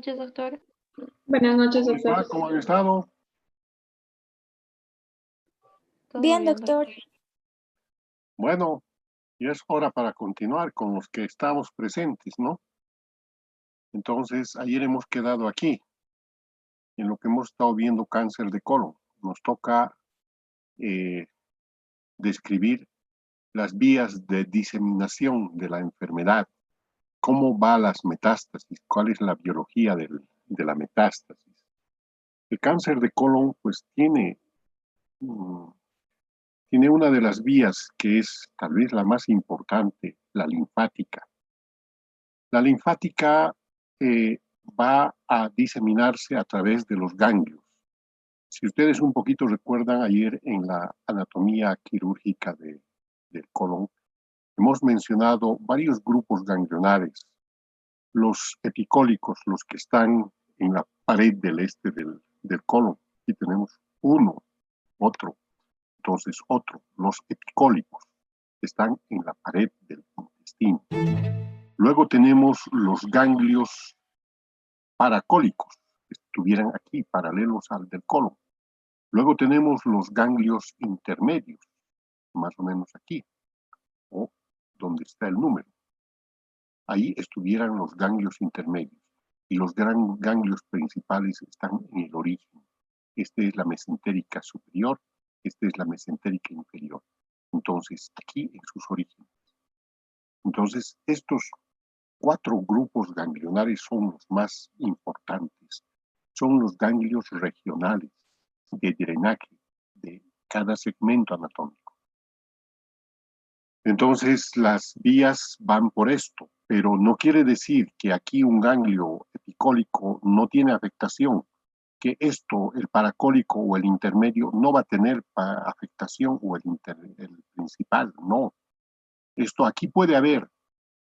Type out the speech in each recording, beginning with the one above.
noches, doctor. Buenas noches, ¿Cómo doctor. está? ¿Cómo han estado? ¿Todo Bien, doctor. Bueno, ya es hora para continuar con los que estamos presentes, ¿no? Entonces, ayer hemos quedado aquí, en lo que hemos estado viendo cáncer de colon. Nos toca describir las vías de diseminación de la enfermedad, cómo va las metástasis, cuál es la biología de la metástasis. El cáncer de colon, pues, tiene una de las vías que es tal vez la más importante, la linfática. La linfática va a diseminarse a través de los ganglios. Si ustedes un poquito recuerdan ayer en la anatomía quirúrgica del colon, hemos mencionado varios grupos ganglionares. Los epicólicos, los que están en la pared del este del colon. Aquí tenemos uno, otro, entonces otro. Los epicólicos están en la pared del intestino. Luego tenemos los ganglios paracólicos, que estuvieran aquí, paralelos al del colon. Luego tenemos los ganglios intermedios, más o menos aquí, o donde está el número. Ahí estuvieran los ganglios intermedios. Y los ganglios principales están en el origen. Esta es la mesentérica superior, esta es la mesentérica inferior. Entonces, aquí en sus orígenes. Entonces, estos 4 grupos ganglionares son los más importantes. Son los ganglios regionales de drenaje de cada segmento anatómico. Entonces, las vías van por esto, pero no quiere decir que aquí un ganglio epicólico no tiene afectación, que esto, el paracólico o el intermedio, no va a tener afectación o el principal, no. Esto aquí puede haber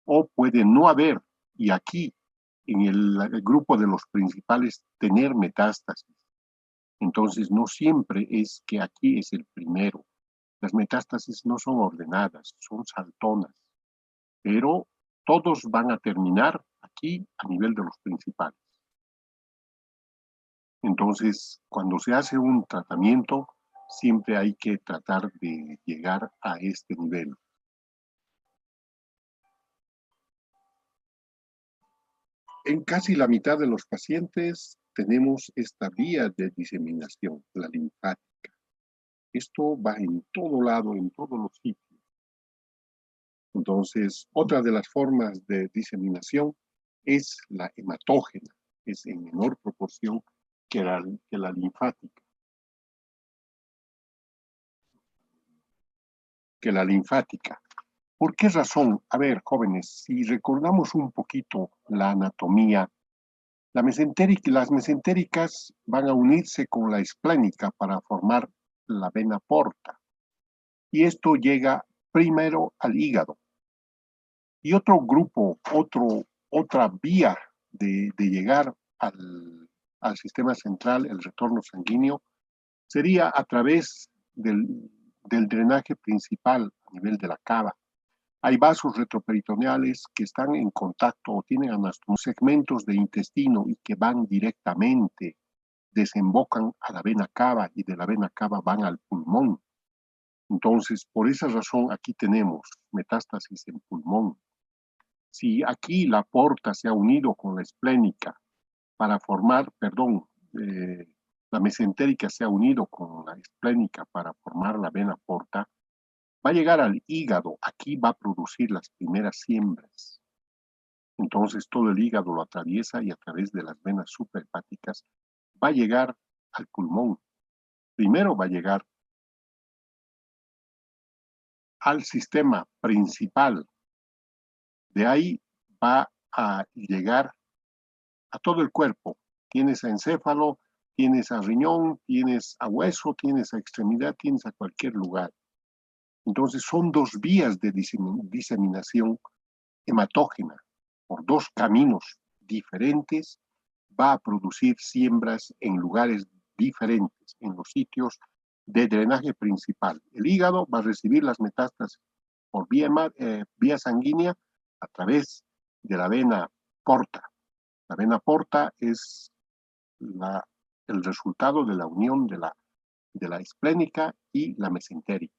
o puede no haber, y aquí, en el grupo de los principales, tener metástasis. Entonces, no siempre es que aquí es el primero. Las metástasis no son ordenadas, son saltonas, pero todos van a terminar aquí a nivel de los principales. Entonces, cuando se hace un tratamiento, siempre hay que tratar de llegar a este nivel. En casi la mitad de los pacientes tenemos esta vía de diseminación, la linfática. Esto va en todo lado, en todos los sitios. Entonces, otra de las formas de diseminación es la hematógena, es en menor proporción que la linfática. ¿Por qué razón? A ver, jóvenes, si recordamos un poquito la anatomía, las mesentéricas van a unirse con la esplénica para formar la vena porta. Y esto llega primero al hígado. Y otro grupo, otra vía de llegar al sistema central, el retorno sanguíneo, sería a través del drenaje principal a nivel de la cava. Hay vasos retroperitoneales que están en contacto o tienen segmentos de intestino y que van directamente, desembocan a la vena cava y de la vena cava van al pulmón. Entonces, por esa razón, aquí tenemos metástasis en pulmón. Si aquí la porta se ha unido con la esplénica para formar, la mesentérica se ha unido con la esplénica para formar la vena porta, va a llegar al hígado, aquí va a producir las primeras siembras. Entonces todo el hígado lo atraviesa y a través de las venas suprahepáticas va a llegar al pulmón. Primero va a llegar al sistema principal. De ahí va a llegar a todo el cuerpo. Tienes a encéfalo, tienes a riñón, tienes a hueso, tienes a extremidad, tienes a cualquier lugar. Entonces son 2 vías de diseminación hematógena. Por 2 caminos diferentes va a producir siembras en lugares diferentes, en los sitios de drenaje principal. El hígado va a recibir las metástasis por vía sanguínea a través de la vena porta. La vena porta es el resultado de la unión de la esplénica y la mesentérica.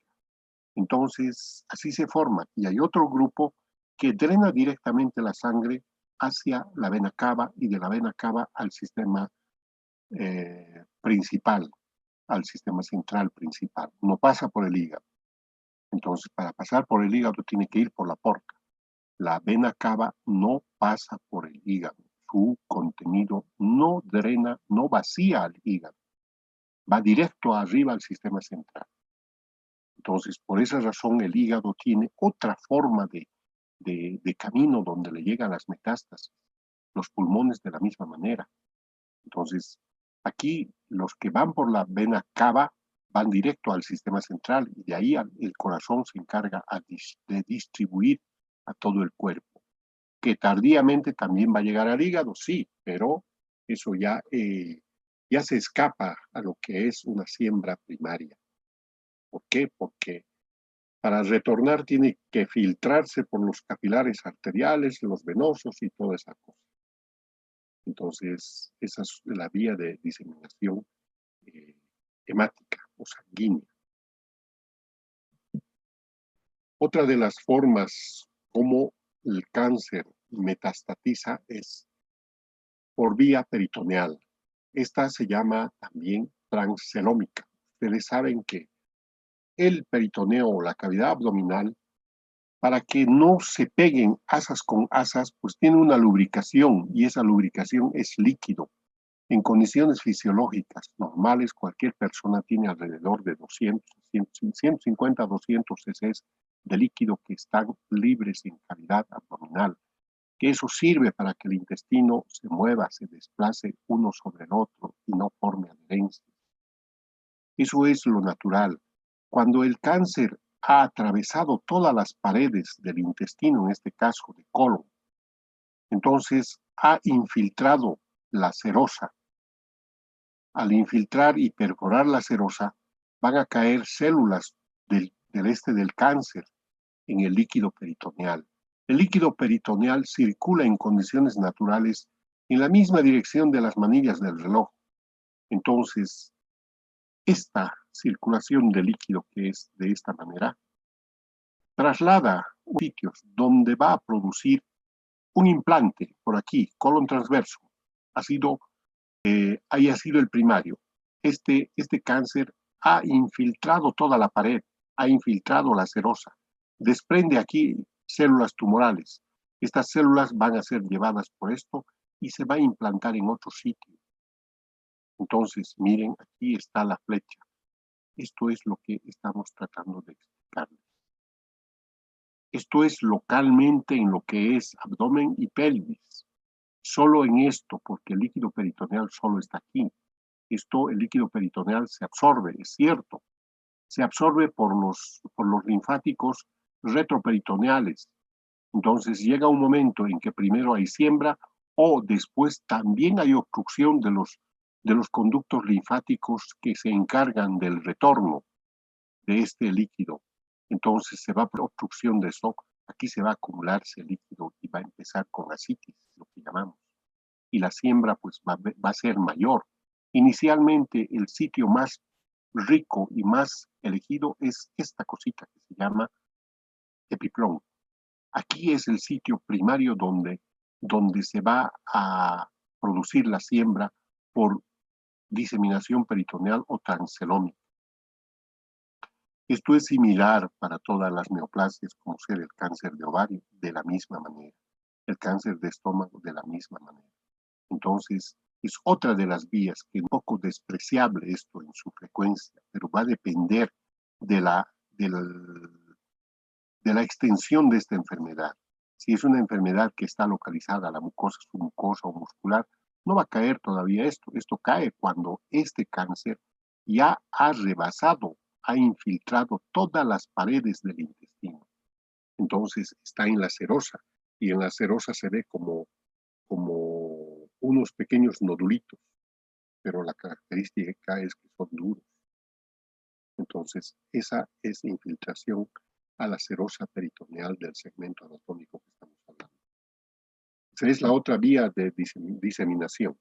Entonces, así se forma. Y hay otro grupo que drena directamente la sangre hacia la vena cava y de la vena cava al sistema principal, al sistema central principal. No pasa por el hígado. Entonces, para pasar por el hígado tiene que ir por la porta. La vena cava no pasa por el hígado. Su contenido no drena, no vacía al hígado. Va directo arriba al sistema central. Entonces, por esa razón, el hígado tiene otra forma de camino donde le llegan las metástasis. Los pulmones de la misma manera. Entonces, aquí los que van por la vena cava van directo al sistema central y de ahí el corazón se encarga de distribuir a todo el cuerpo. Que tardíamente también va a llegar al hígado, sí, pero eso ya se escapa a lo que es una siembra primaria. ¿Por qué? Porque para retornar tiene que filtrarse por los capilares arteriales, los venosos y toda esa cosa. Entonces, esa es la vía de diseminación hemática o sanguínea. Otra de las formas como el cáncer metastatiza es por vía peritoneal. Esta se llama también transcelómica. Ustedes saben que el peritoneo o la cavidad abdominal, para que no se peguen asas con asas, pues tiene una lubricación y esa lubricación es líquido. En condiciones fisiológicas normales, cualquier persona tiene alrededor de 150 a 200 cc de líquido que están libres en cavidad abdominal, que eso sirve para que el intestino se mueva, se desplace uno sobre el otro y no forme adherencia. Eso es lo natural. Cuando el cáncer ha atravesado todas las paredes del intestino, en este caso de colon, entonces ha infiltrado la serosa. Al infiltrar y perforar la serosa, van a caer células del cáncer en el líquido peritoneal. El líquido peritoneal circula en condiciones naturales en la misma dirección de las manillas del reloj. Entonces, esta circulación de líquido que es de esta manera, traslada sitios donde va a producir un implante, por aquí, colon transverso, haya sido el primario. Este cáncer ha infiltrado toda la pared, ha infiltrado la serosa, desprende aquí células tumorales. Estas células van a ser llevadas por esto y se va a implantar en otro sitio. Entonces, miren, aquí está la flecha. Esto es lo que estamos tratando de explicarles. Esto es localmente en lo que es abdomen y pelvis. Solo en esto, porque el líquido peritoneal solo está aquí. El líquido peritoneal se absorbe, es cierto. Se absorbe por los linfáticos retroperitoneales. Entonces llega un momento en que primero hay siembra o después también hay obstrucción de los conductos linfáticos que se encargan del retorno de este líquido. Entonces se va por obstrucción de eso. Aquí se va a acumularse el líquido y va a empezar con ascitis, lo que llamamos. Y la siembra pues va a ser mayor. Inicialmente el sitio más rico y más elegido es esta cosita que se llama epiplón. Aquí es el sitio primario donde se va a producir la siembra por diseminación peritoneal o transcelómica. Esto es similar para todas las neoplasias, como ser el cáncer de ovario, de la misma manera, el cáncer de estómago, de la misma manera. Entonces, es otra de las vías que es un poco despreciable esto en su frecuencia, pero va a depender de la extensión de esta enfermedad. Si es una enfermedad que está localizada a la mucosa submucosa o muscular, no va a caer todavía esto. Esto cae cuando este cáncer ya ha rebasado, ha infiltrado todas las paredes del intestino. Entonces está en la serosa y en la serosa se ve como unos pequeños nodulitos, pero la característica es que son duros. Entonces, esa es infiltración a la serosa peritoneal del segmento anatómico que estamos hablando. Esa es la otra vía de diseminación.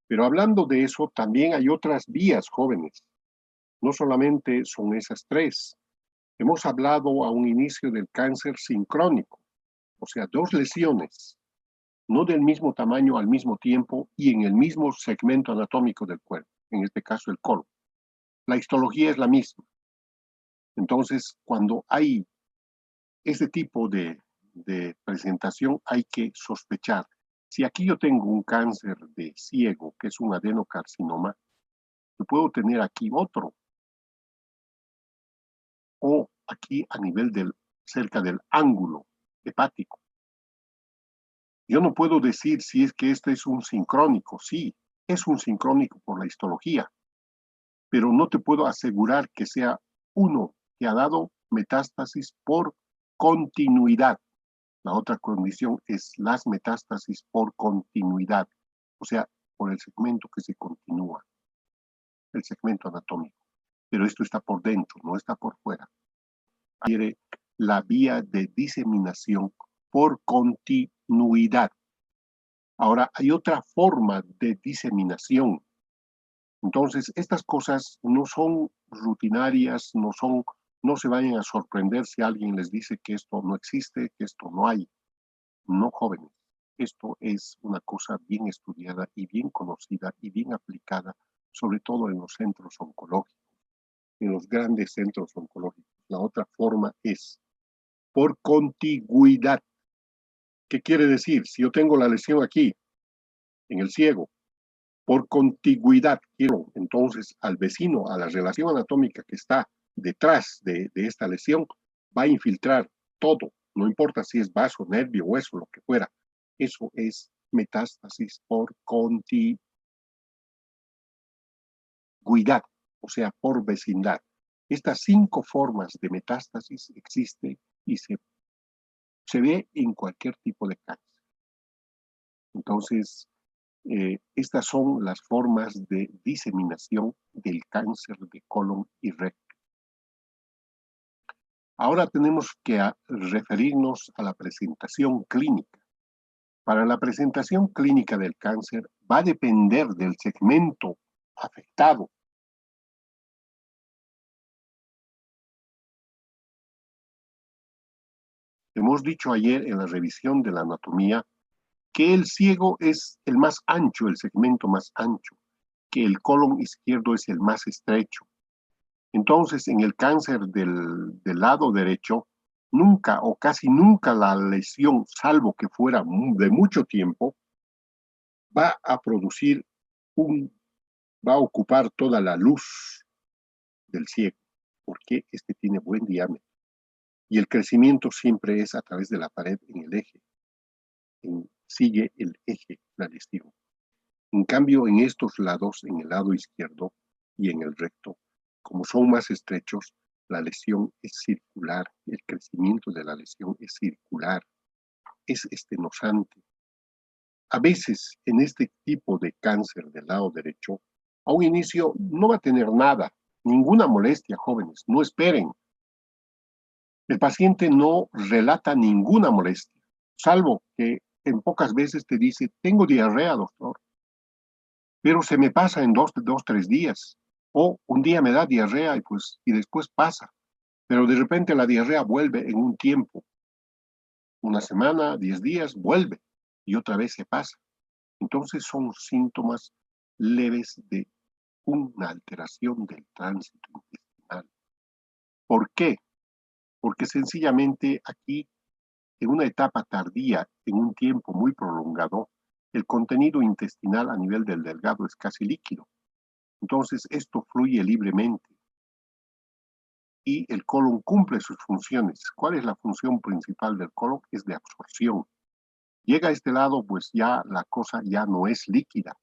Pero hablando de eso, también hay otras vías, jóvenes. No solamente son esas tres. Hemos hablado a un inicio del cáncer sincrónico, o sea, dos lesiones, no del mismo tamaño al mismo tiempo y en el mismo segmento anatómico del cuerpo, en este caso el colon. La histología es la misma. Entonces, cuando hay este tipo de presentación, hay que sospechar. Si aquí yo tengo un cáncer de ciego, que es un adenocarcinoma, yo puedo tener aquí otro, o aquí a nivel cerca del ángulo hepático. Yo no puedo decir si es que este es un sincrónico. Sí, es un sincrónico por la histología, pero no te puedo asegurar que sea uno que ha dado metástasis por continuidad. La otra condición es las metástasis por continuidad, o sea, por el segmento que se continúa, el segmento anatómico. Pero esto está por dentro, no está por fuera. Quiere la vía de diseminación por continuidad. Ahora, hay otra forma de diseminación. Entonces, estas cosas no son rutinarias, no se vayan a sorprender si alguien les dice que esto no existe, que esto no hay. No, jóvenes. Esto es una cosa bien estudiada y bien conocida y bien aplicada, sobre todo en los centros oncológicos, en los grandes centros oncológicos. La otra forma es por contigüidad. ¿Qué quiere decir? Si yo tengo la lesión aquí, en el ciego, por contigüidad, quiero entonces al vecino, a la relación anatómica que está detrás de esta lesión, va a infiltrar todo, no importa si es vaso, nervio, hueso, lo que fuera. Eso es metástasis por contigüidad, o sea, por vecindad. Estas 5 formas de metástasis existen y se ve en cualquier tipo de cáncer. Entonces, estas son las formas de diseminación del cáncer de colon y recto. Ahora tenemos que referirnos a la presentación clínica. Para la presentación clínica del cáncer va a depender del segmento afectado. Hemos dicho ayer en la revisión de la anatomía que el ciego es el más ancho, el segmento más ancho, que el colon izquierdo es el más estrecho. Entonces, en el cáncer del lado derecho, nunca o casi nunca la lesión, salvo que fuera de mucho tiempo, va a producir va a ocupar toda la luz del ciego, porque este tiene buen diámetro. Y el crecimiento siempre es a través de la pared en el eje. Sigue el eje, la lesión. En cambio, en estos lados, en el lado izquierdo y en el recto, como son más estrechos, la lesión es circular, el crecimiento de la lesión es circular, es estenosante. A veces, en este tipo de cáncer del lado derecho, a un inicio no va a tener nada, ninguna molestia, jóvenes, no esperen. El paciente no relata ninguna molestia, salvo que en pocas veces te dice, tengo diarrea, doctor, pero se me pasa en 3 días. O un día me da diarrea y después pasa. Pero de repente la diarrea vuelve en un tiempo. Una semana, 10 días, vuelve y otra vez se pasa. Entonces son síntomas leves de una alteración del tránsito intestinal. ¿Por qué? Porque sencillamente aquí, en una etapa tardía, en un tiempo muy prolongado, el contenido intestinal a nivel del delgado es casi líquido. Entonces, esto fluye libremente y el colon cumple sus funciones. ¿Cuál es la función principal del colon? Es de absorción. Llega a este lado, pues ya la cosa ya no es líquida,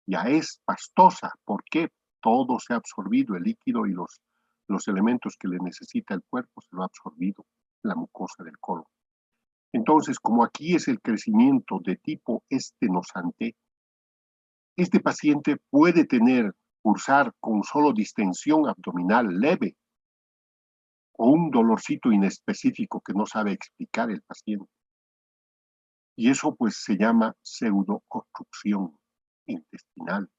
ya es pastosa. ¿Por qué? Todo se ha absorbido, el líquido y los elementos que le necesita el cuerpo se lo ha absorbido la mucosa del colon. Entonces, como aquí es el crecimiento de tipo estenosante, este paciente puede cursar con solo distensión abdominal leve o un dolorcito inespecífico que no sabe explicar el paciente. Y eso pues se llama pseudoobstrucción intestinal.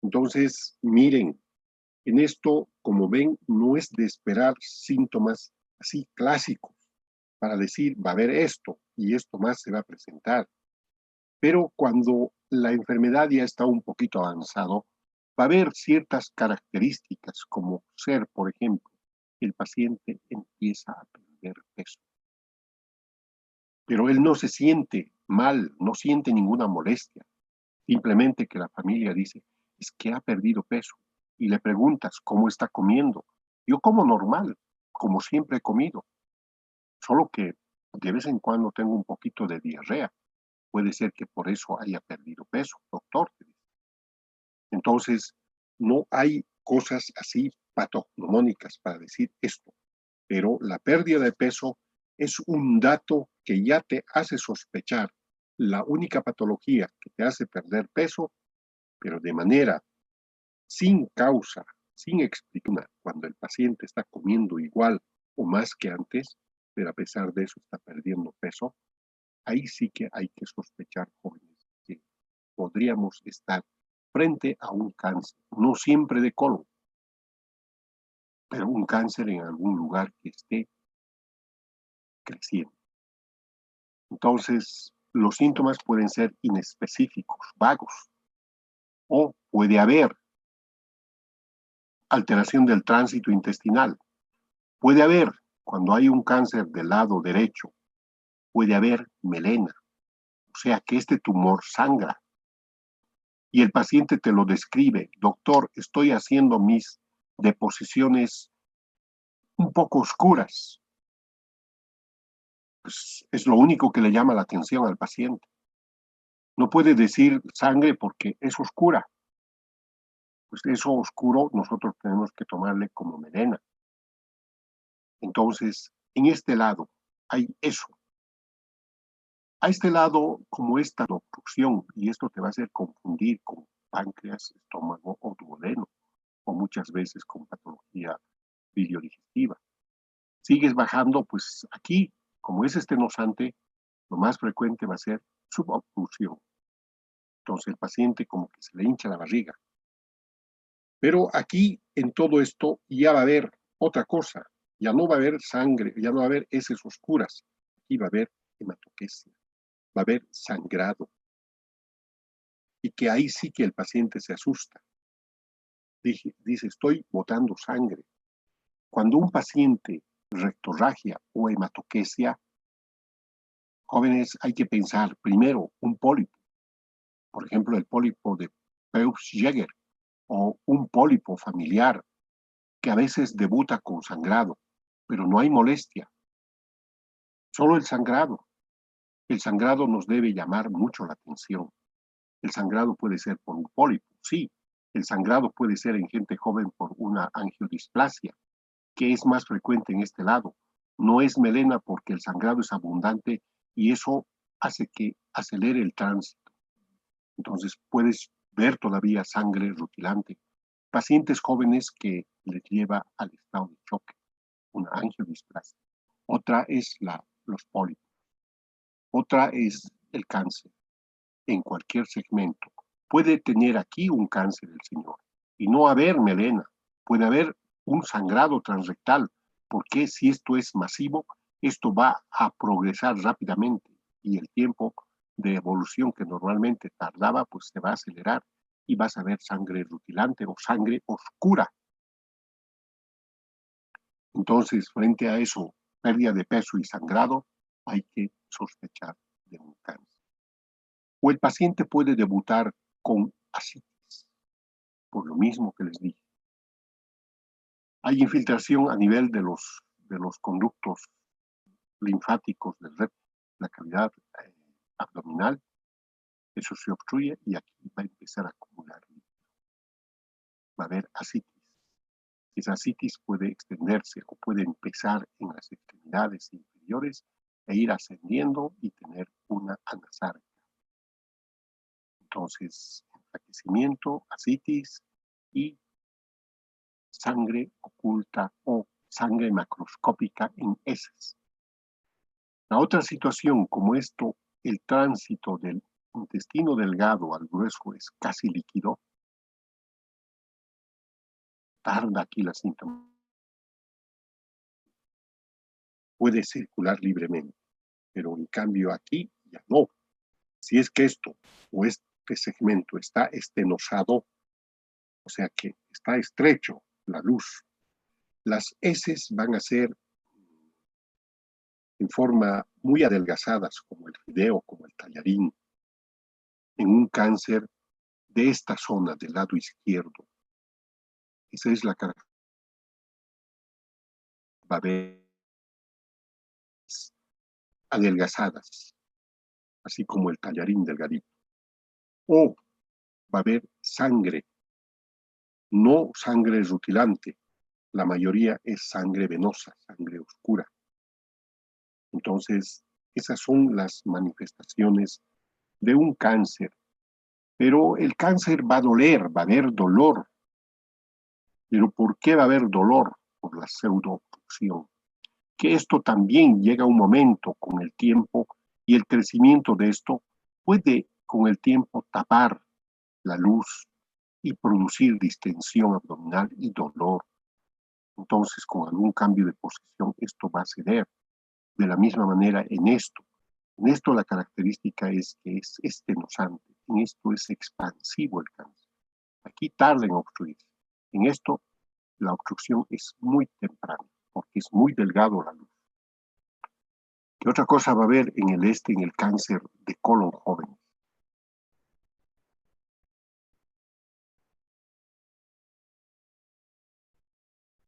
Entonces, miren, en esto, como ven, no es de esperar síntomas así clásicos para decir va a haber esto y esto más se va a presentar. Pero cuando la enfermedad ya está un poquito avanzado, va a haber ciertas características como ser, por ejemplo, el paciente empieza a perder peso. Pero él no se siente mal, no siente ninguna molestia. Simplemente que la familia dice, es que ha perdido peso. Y le preguntas, ¿cómo está comiendo? Yo como normal, como siempre he comido. Solo que de vez en cuando tengo un poquito de diarrea. Puede ser que por eso haya perdido peso, doctor. Entonces, no hay cosas así patognomónicas para decir esto, pero la pérdida de peso es un dato que ya te hace sospechar la única patología que te hace perder peso, pero de manera sin causa, sin explicación, cuando el paciente está comiendo igual o más que antes, pero a pesar de eso está perdiendo peso, ahí sí que hay que sospechar, jóvenes, que podríamos estar frente a un cáncer, no siempre de colon, pero un cáncer en algún lugar que esté creciendo. Entonces, los síntomas pueden ser inespecíficos, vagos, o puede haber alteración del tránsito intestinal. Puede haber, cuando hay un cáncer del lado derecho, puede haber melena, o sea que este tumor sangra. Y el paciente te lo describe, doctor, estoy haciendo mis deposiciones un poco oscuras. Pues es lo único que le llama la atención al paciente. No puede decir sangre porque es oscura. Pues eso oscuro nosotros tenemos que tomarle como melena. Entonces, en este lado hay eso. A este lado, como esta obstrucción, y esto te va a hacer confundir con páncreas, estómago o duodeno, o muchas veces con patología biliodigestiva. Sigues bajando, pues aquí, como es estenosante, lo más frecuente va a ser subobstrucción. Entonces el paciente como que se le hincha la barriga. Pero aquí, en todo esto, ya va a haber otra cosa. Ya no va a haber sangre, ya no va a haber heces oscuras. Aquí va a haber hematoquesia, va a haber sangrado. Y que ahí sí que el paciente se asusta. Dice, estoy botando sangre. Cuando un paciente rectorragia o hematoquesia, jóvenes, hay que pensar primero un pólipo. Por ejemplo, el pólipo de Peutz-Jeghers o un pólipo familiar que a veces debuta con sangrado, pero no hay molestia, solo el sangrado. El sangrado nos debe llamar mucho la atención. El sangrado puede ser por un pólipo, sí. El sangrado puede ser en gente joven por una angiodisplasia, que es más frecuente en este lado. No es melena porque el sangrado es abundante y eso hace que acelere el tránsito. Entonces puedes ver todavía sangre rutilante. Pacientes jóvenes que les lleva al estado de choque, una angiodisplasia. Otra es los pólipos. Otra es el cáncer en cualquier segmento. Puede tener aquí un cáncer el señor y no haber melena. Puede haber un sangrado transrectal, porque si esto es masivo, esto va a progresar rápidamente y el tiempo de evolución que normalmente tardaba, pues se va a acelerar y vas a ver sangre rutilante o sangre oscura. Entonces, frente a eso, pérdida de peso y sangrado, hay que sospechar de un cáncer. O el paciente puede debutar con ascitis, por lo mismo que les dije. Hay infiltración a nivel de los conductos linfáticos del la cavidad abdominal, eso se obstruye y aquí va a empezar a acumular. Va a haber ascitis. Esa ascitis puede extenderse o puede empezar en las extremidades inferiores e ir ascendiendo y tener una anasarca. Entonces, enflaquecimiento, ascitis y sangre oculta o sangre macroscópica en heces. La otra situación, como esto el tránsito del intestino delgado al grueso es casi líquido, tarda aquí la síntoma, puede circular libremente, pero en cambio aquí ya no. Si es que esto o este segmento está estenosado, o sea que está estrecho la luz, las heces van a ser en forma muy adelgazadas, como el fideo, como el tallarín, en un cáncer de esta zona del lado izquierdo. Esa es la característica. Va a haber adelgazadas, así como el tallarín delgadito. O va a haber sangre, no sangre rutilante, la mayoría es sangre venosa, sangre oscura. Entonces, esas son las manifestaciones de un cáncer. Pero el cáncer va a doler, va a haber dolor. Pero ¿por qué va a haber dolor? Por la pseudoobstrucción. Que esto también llega a un momento con el tiempo y el crecimiento de esto puede con el tiempo tapar la luz y producir distensión abdominal y dolor. Entonces, con algún cambio de posición, esto va a ceder. De la misma manera en esto. En esto la característica es que es estenosante. En esto es expansivo el cáncer. Aquí tarda en obstruir. En esto la obstrucción es muy temprana, porque es muy delgado la luz. ¿Qué otra cosa va a haber en el cáncer de colon joven?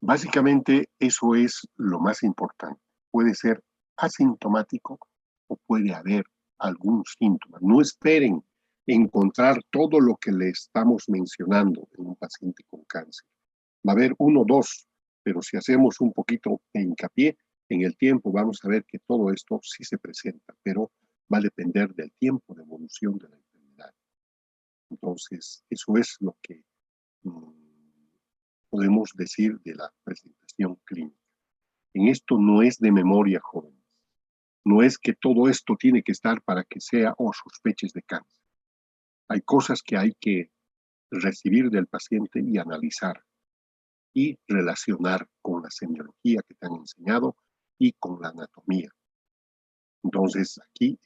Básicamente eso es lo más importante. Puede ser asintomático o puede haber algún síntoma. No esperen encontrar todo lo que le estamos mencionando en un paciente con cáncer. Va a haber uno o dos, pero si hacemos un poquito de hincapié en el tiempo, vamos a ver que todo esto sí se presenta, pero va a depender del tiempo de evolución de la enfermedad. Entonces, eso es lo que podemos decir de la presentación clínica. En esto no es de memoria, jóvenes. No es que todo esto tiene que estar para que sea o sospeches de cáncer. Hay cosas que hay que recibir del paciente y analizar y relacionar con la semiología que te han enseñado y con la anatomía. Entonces, aquí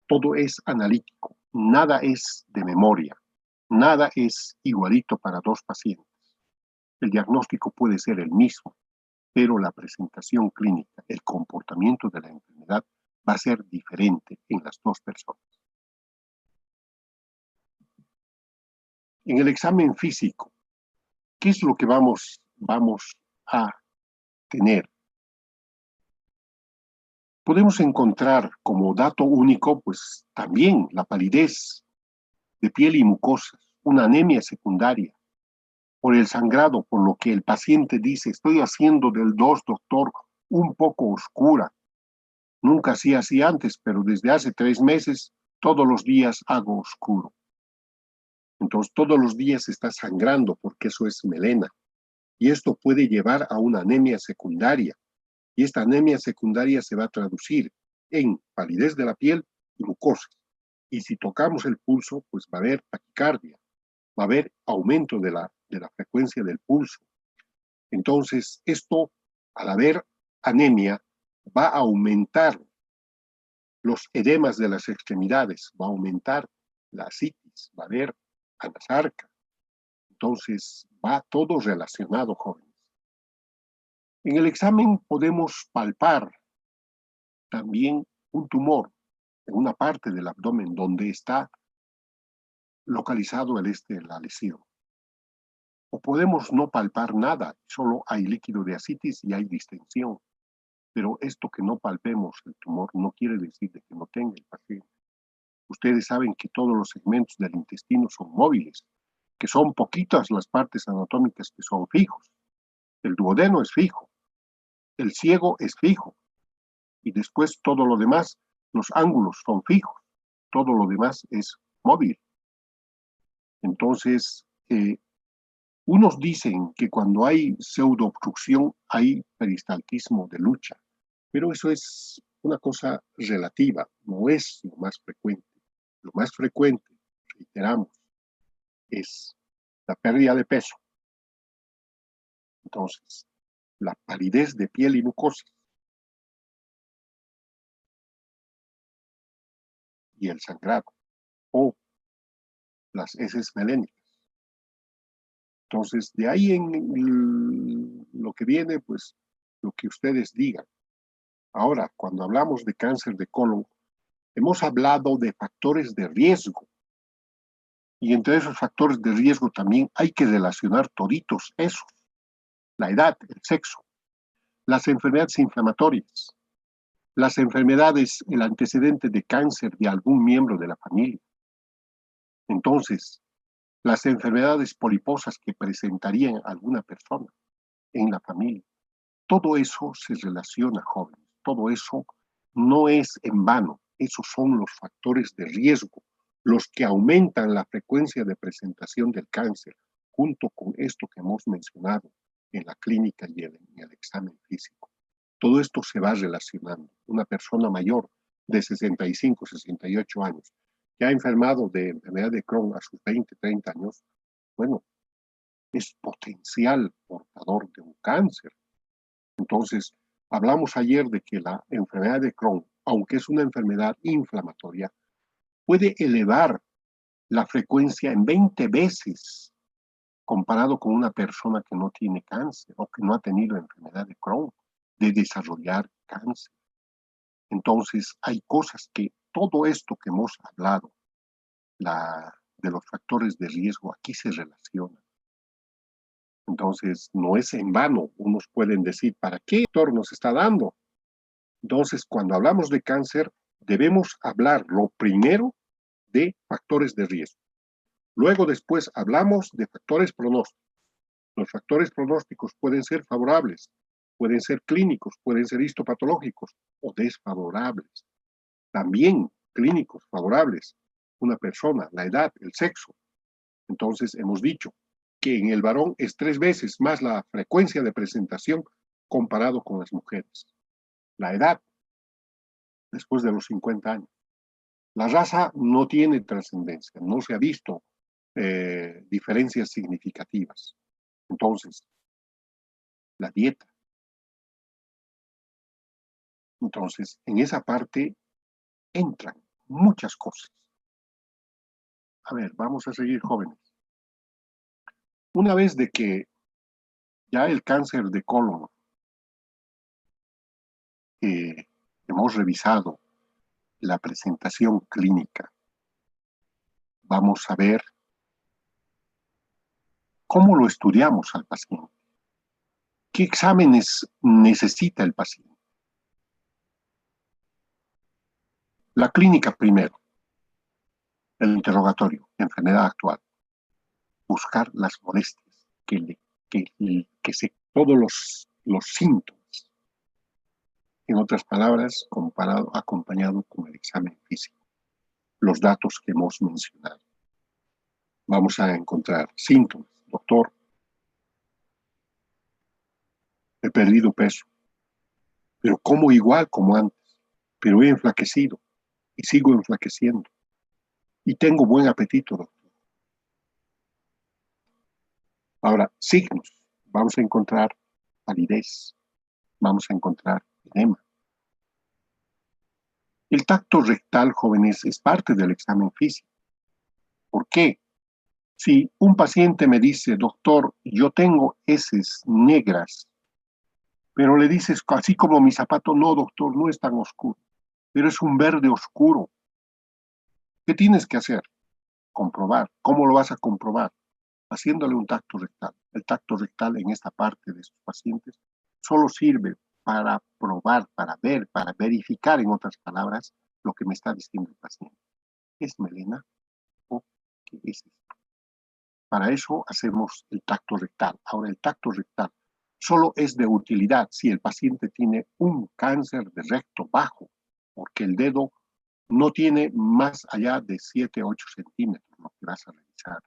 todo es analítico, nada es de memoria, nada es igualito para dos pacientes. El diagnóstico puede ser el mismo, pero la presentación clínica, el comportamiento de la enfermedad va a ser diferente en las dos personas. En el examen físico, ¿qué es lo que vamos a tener? Podemos encontrar como dato único, pues también la palidez de piel y mucosas, una anemia secundaria por el sangrado, por lo que el paciente dice, estoy haciendo del 2, doctor, un poco oscura. Nunca hacía así antes, pero desde hace 3 meses, todos los días hago oscuro. Entonces, todos los días está sangrando porque eso es melena. Y esto puede llevar a una anemia secundaria. Y esta anemia secundaria se va a traducir en palidez de la piel y mucosas. Y si tocamos el pulso, pues va a haber taquicardia, va a haber aumento de la frecuencia del pulso. Entonces, esto, al haber anemia, va a aumentar los edemas de las extremidades, va a aumentar la asitis, va a haber anasarca. Entonces, va todo relacionado, jóvenes. En el examen podemos palpar también un tumor en una parte del abdomen donde está localizado la lesión. O podemos no palpar nada, solo hay líquido de asitis y hay distensión. Pero esto que no palpemos el tumor no quiere decir de que no tenga el paciente. Ustedes saben que todos los segmentos del intestino son móviles, que son poquitas las partes anatómicas que son fijos. El duodeno es fijo, el ciego es fijo, y después todo lo demás, los ángulos son fijos, todo lo demás es móvil. Entonces, unos dicen que cuando hay pseudoobstrucción hay peristaltismo de lucha, pero eso es una cosa relativa, no es lo más frecuente. Lo más frecuente, reiteramos, es la pérdida de peso. Entonces, la palidez de piel y mucosa y el sangrado o las heces melénicas. Entonces, de ahí en lo que viene, pues, lo que ustedes digan. Ahora, cuando hablamos de cáncer de colon, hemos hablado de factores de riesgo. Y entre esos factores de riesgo también hay que relacionar toditos esos. La edad, el sexo, las enfermedades inflamatorias, las enfermedades, el antecedente de cáncer de algún miembro de la familia. Entonces, las enfermedades poliposas que presentarían alguna persona en la familia. Todo eso se relaciona, jóvenes. Todo eso no es en vano. Esos son los factores de riesgo, los que aumentan la frecuencia de presentación del cáncer, junto con esto que hemos mencionado en la clínica y en el examen físico. Todo esto se va relacionando. Una persona mayor de 65, 68 años, que ha enfermado de enfermedad de Crohn a sus 20, 30 años, bueno, es potencial portador de un cáncer. Entonces, hablamos ayer de que la enfermedad de Crohn, aunque es una enfermedad inflamatoria, puede elevar la frecuencia en 20 veces comparado con una persona que no tiene cáncer o que no ha tenido enfermedad de Crohn, de desarrollar cáncer. Entonces, hay cosas que todo esto que hemos hablado, de los factores de riesgo, aquí se relaciona. Entonces, no es en vano. Unos pueden decir, ¿para qué doctor nos está dando? Entonces, cuando hablamos de cáncer, debemos hablar lo primero de factores de riesgo. Luego, después, hablamos de factores pronósticos. Los factores pronósticos pueden ser favorables, pueden ser clínicos, pueden ser histopatológicos o desfavorables. También clínicos favorables, una persona, la edad, el sexo. Entonces, hemos dicho que en el varón es 3 veces más la frecuencia de presentación comparado con las mujeres. La edad, después de los 50 años. La raza no tiene trascendencia, no se ha visto diferencias significativas. Entonces, la dieta. Entonces, en esa parte entran muchas cosas. A ver, vamos a seguir, jóvenes. Una vez de que ya el cáncer de colon hemos revisado la presentación clínica, vamos a ver cómo lo estudiamos al paciente. ¿Qué exámenes necesita el paciente? La clínica primero, el interrogatorio, enfermedad actual, buscar las molestias, todos los síntomas. En otras palabras, acompañado con el examen físico, los datos que hemos mencionado. Vamos a encontrar síntomas. Doctor, he perdido peso, pero como igual como antes, pero he enflaquecido y sigo enflaqueciendo. Y tengo buen apetito, doctor. Ahora, signos. Vamos a encontrar palidez, vamos a encontrar edema. El tacto rectal, jóvenes, es parte del examen físico. ¿Por qué? Si un paciente me dice, doctor, yo tengo heces negras, pero le dices, así como mi zapato, no, doctor, no es tan oscuro, pero es un verde oscuro. ¿Qué tienes que hacer? Comprobar. ¿Cómo lo vas a comprobar? Haciéndole un tacto rectal. El tacto rectal en esta parte de sus pacientes solo sirve para probar, para ver, para verificar, en otras palabras, lo que me está diciendo el paciente. ¿Es melena o qué es esto? Para eso hacemos el tacto rectal. Ahora, el tacto rectal solo es de utilidad si el paciente tiene un cáncer de recto bajo, porque el dedo no tiene más allá de 7, 8 centímetros, lo que vas a revisar.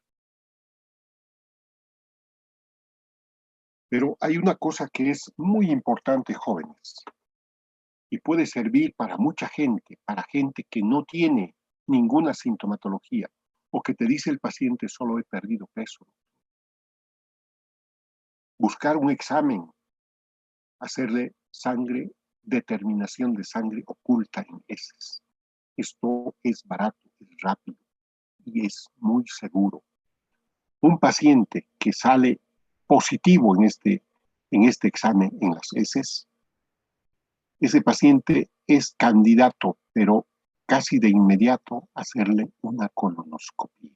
Pero hay una cosa que es muy importante, jóvenes. y puede servir para mucha gente, para gente que no tiene ninguna sintomatología o que te dice el paciente solo he perdido peso. Buscar un examen, hacerle sangre, determinación de sangre oculta en heces. Esto es barato, es rápido y es muy seguro. Un paciente que sale positivo en este examen en las heces, ese paciente es candidato, pero casi de inmediato, a hacerle una colonoscopia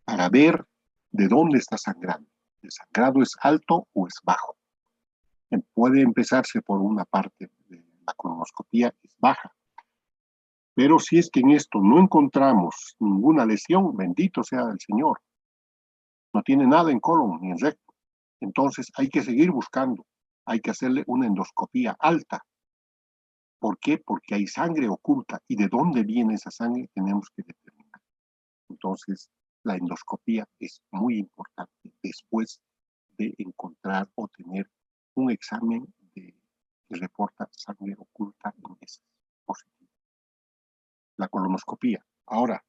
para ver de dónde está sangrando. ¿El sangrado es alto o es bajo? Puede empezarse por una parte de la colonoscopia, es baja. Pero si es que en esto no encontramos ninguna lesión, bendito sea el Señor, no tiene nada en colon ni en recto, entonces hay que seguir buscando, hay que hacerle una endoscopia alta. ¿Por qué? Porque hay sangre oculta y de dónde viene esa sangre tenemos que determinar. Entonces, la endoscopia es muy importante después de encontrar o tener un examen que reporta sangre oculta en heces positiva. La colonoscopia. Ahora,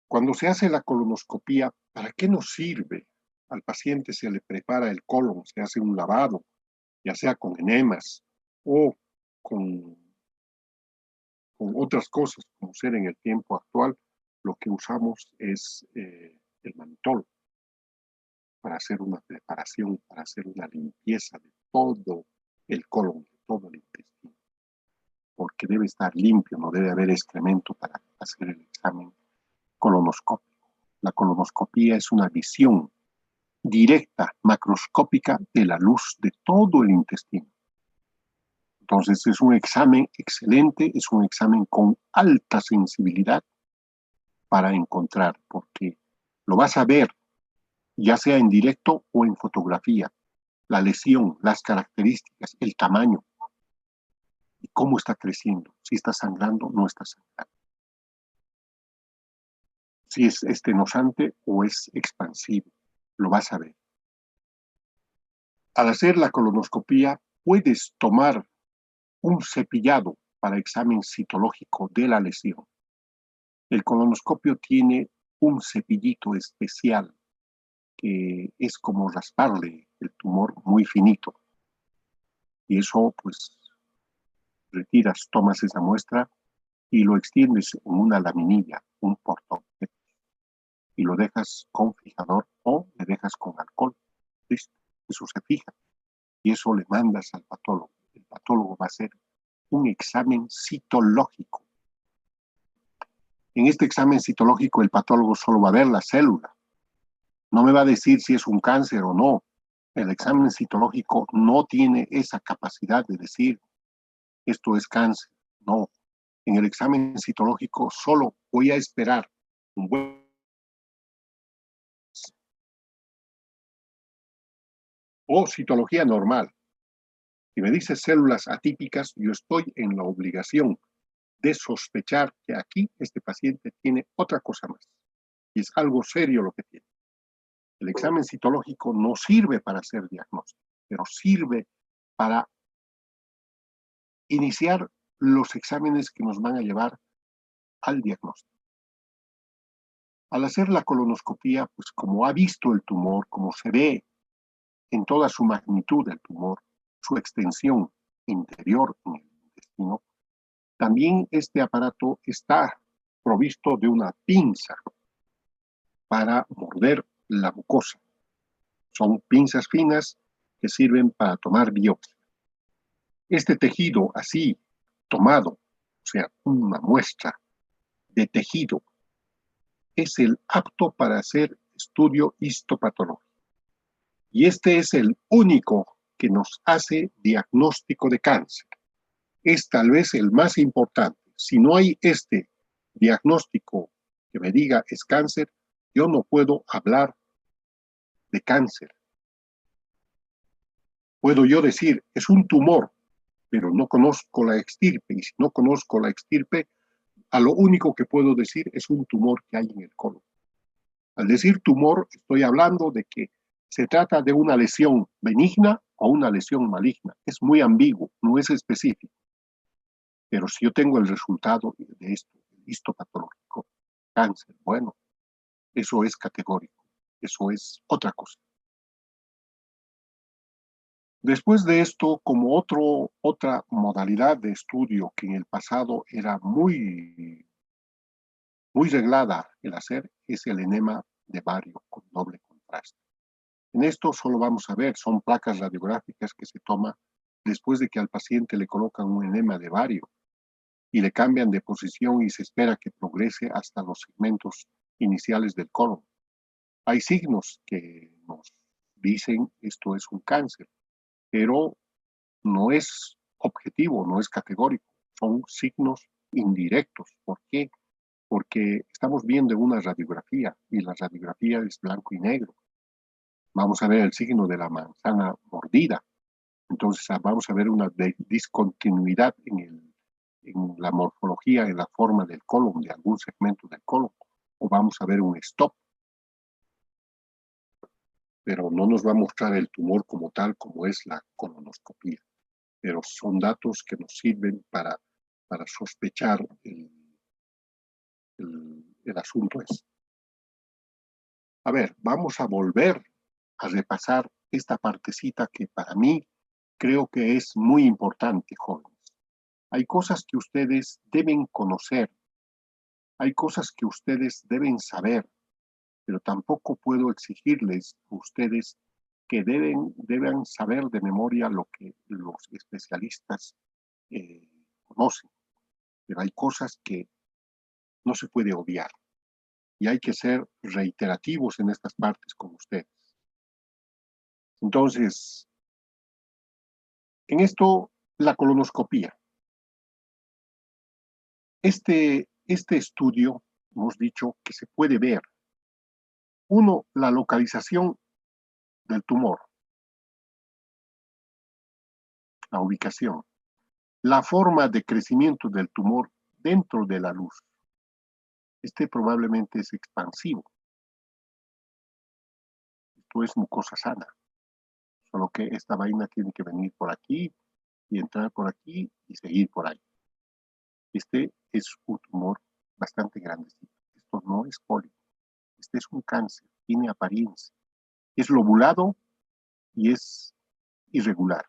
cuando se hace la colonoscopia, ¿para qué nos sirve? Al paciente se le prepara el colon, se hace un lavado, ya sea con enemas o con otras cosas, como ser en el tiempo actual, lo que usamos es el mannitol para hacer una preparación, para hacer una limpieza de todo el colon, de todo el intestino, porque debe estar limpio, no debe haber excremento para hacer el examen colonoscópico. La colonoscopia es una visión directa, macroscópica de la luz de todo el intestino. Entonces es un examen excelente, es un examen con alta sensibilidad para encontrar, porque lo vas a ver, ya sea en directo o en fotografía, la lesión, las características, el tamaño y cómo está creciendo, si está sangrando, no está sangrando, si es estenosante o es expansivo, lo vas a ver. Al hacer la colonoscopia, puedes tomar un cepillado para examen citológico de la lesión. El colonoscopio tiene un cepillito especial que es como rasparle el tumor muy finito. Y eso, pues, retiras, tomas esa muestra y lo extiendes en una laminilla, un portón, y lo dejas con fijador o le dejas con alcohol. Listo, eso se fija. Y eso le mandas al patólogo. El patólogo va a hacer un examen citológico. En este examen citológico el patólogo solo va a ver la célula. No me va a decir si es un cáncer o no. El examen citológico no tiene esa capacidad de decir esto es cáncer. No. En el examen citológico solo voy a esperar un buen o citología normal. Si me dice células atípicas, yo estoy en la obligación de sospechar que aquí este paciente tiene otra cosa más. Y es algo serio lo que tiene. El examen citológico no sirve para hacer diagnóstico, pero sirve para iniciar los exámenes que nos van a llevar al diagnóstico. Al hacer la colonoscopia, pues como ha visto el tumor, como se ve en toda su magnitud el tumor, su extensión interior en el intestino, también este aparato está provisto de una pinza para morder la mucosa. Son pinzas finas que sirven para tomar biopsia. Este tejido así tomado, o sea, una muestra de tejido, es el apto para hacer estudio histopatológico. Y este es el único que nos hace diagnóstico de cáncer. Es tal vez el más importante. Si no hay este diagnóstico que me diga es cáncer, yo no puedo hablar de cáncer. Puedo yo decir, es un tumor, pero no conozco la extirpe. Y si no conozco la extirpe, a lo único que puedo decir es un tumor que hay en el colon. Al decir tumor, estoy hablando de que ¿Se trata de una lesión benigna o una lesión maligna? Es muy ambiguo, no es específico. Pero si yo tengo el resultado de esto, histopatológico, cáncer, bueno, eso es categórico, eso es otra cosa. Después de esto, como otra modalidad de estudio que en el pasado era muy reglada el hacer, es el enema de bario con doble contraste. En esto solo vamos a ver, son placas radiográficas que se toman después de que al paciente le colocan un enema de bario y le cambian de posición y se espera que progrese hasta los segmentos iniciales del colon. Hay signos que nos dicen esto es un cáncer, pero no es objetivo, no es categórico, son signos indirectos. ¿Por qué? Porque estamos viendo una radiografía y la radiografía es blanco y negro. Vamos a ver el signo de la manzana mordida. Entonces vamos a ver una discontinuidad en la morfología, en la forma del colon, de algún segmento del colon, o vamos a ver un stop, pero no nos va a mostrar el tumor como tal, como es la colonoscopia. Pero son datos que nos sirven para sospechar el asunto es. A ver, vamos a volver a repasar esta partecita que para mí creo que es muy importante, jóvenes. Hay cosas que ustedes deben conocer, hay cosas que ustedes deben saber, pero tampoco puedo exigirles a ustedes que deben saber de memoria lo que los especialistas conocen. Pero hay cosas que no se puede obviar y hay que ser reiterativos en estas partes con ustedes. Entonces, en esto, la colonoscopía. Este estudio, hemos dicho que se puede ver. Uno, la localización del tumor, la ubicación, la forma de crecimiento del tumor dentro de la luz. Este probablemente es expansivo. Esto es mucosa sana. Solo que esta vaina tiene que venir por aquí y entrar por aquí y seguir por ahí. Este es un tumor bastante grandecito. Esto no es pólipo. Este es un cáncer. Tiene apariencia. Es lobulado y es irregular.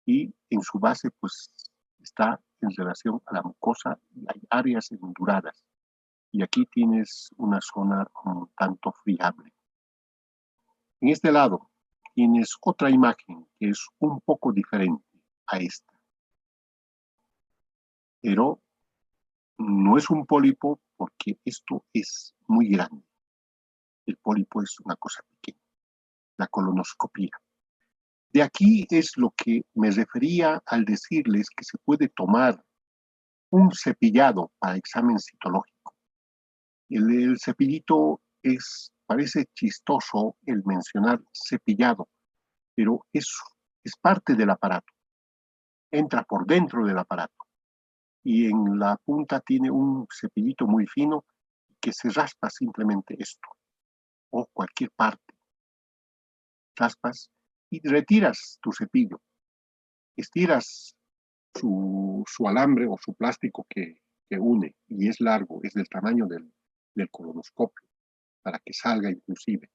Y en su base, pues, está en relación a la mucosa y hay áreas enduradas. Y aquí tienes una zona un tanto friable. En este lado tienes otra imagen que es un poco diferente a esta. Pero no es un pólipo porque esto es muy grande. El pólipo es una cosa pequeña, la colonoscopia. De aquí es lo que me refería al decirles que se puede tomar un cepillado para examen citológico. El cepillito parece chistoso el mencionar cepillado, pero es parte del aparato, entra por dentro del aparato y en la punta tiene un cepillito muy fino que se raspa simplemente esto o cualquier parte. Raspas y retiras tu cepillo, estiras su alambre o su plástico que une y es largo, es del tamaño del colonoscopio para que salga inclusive.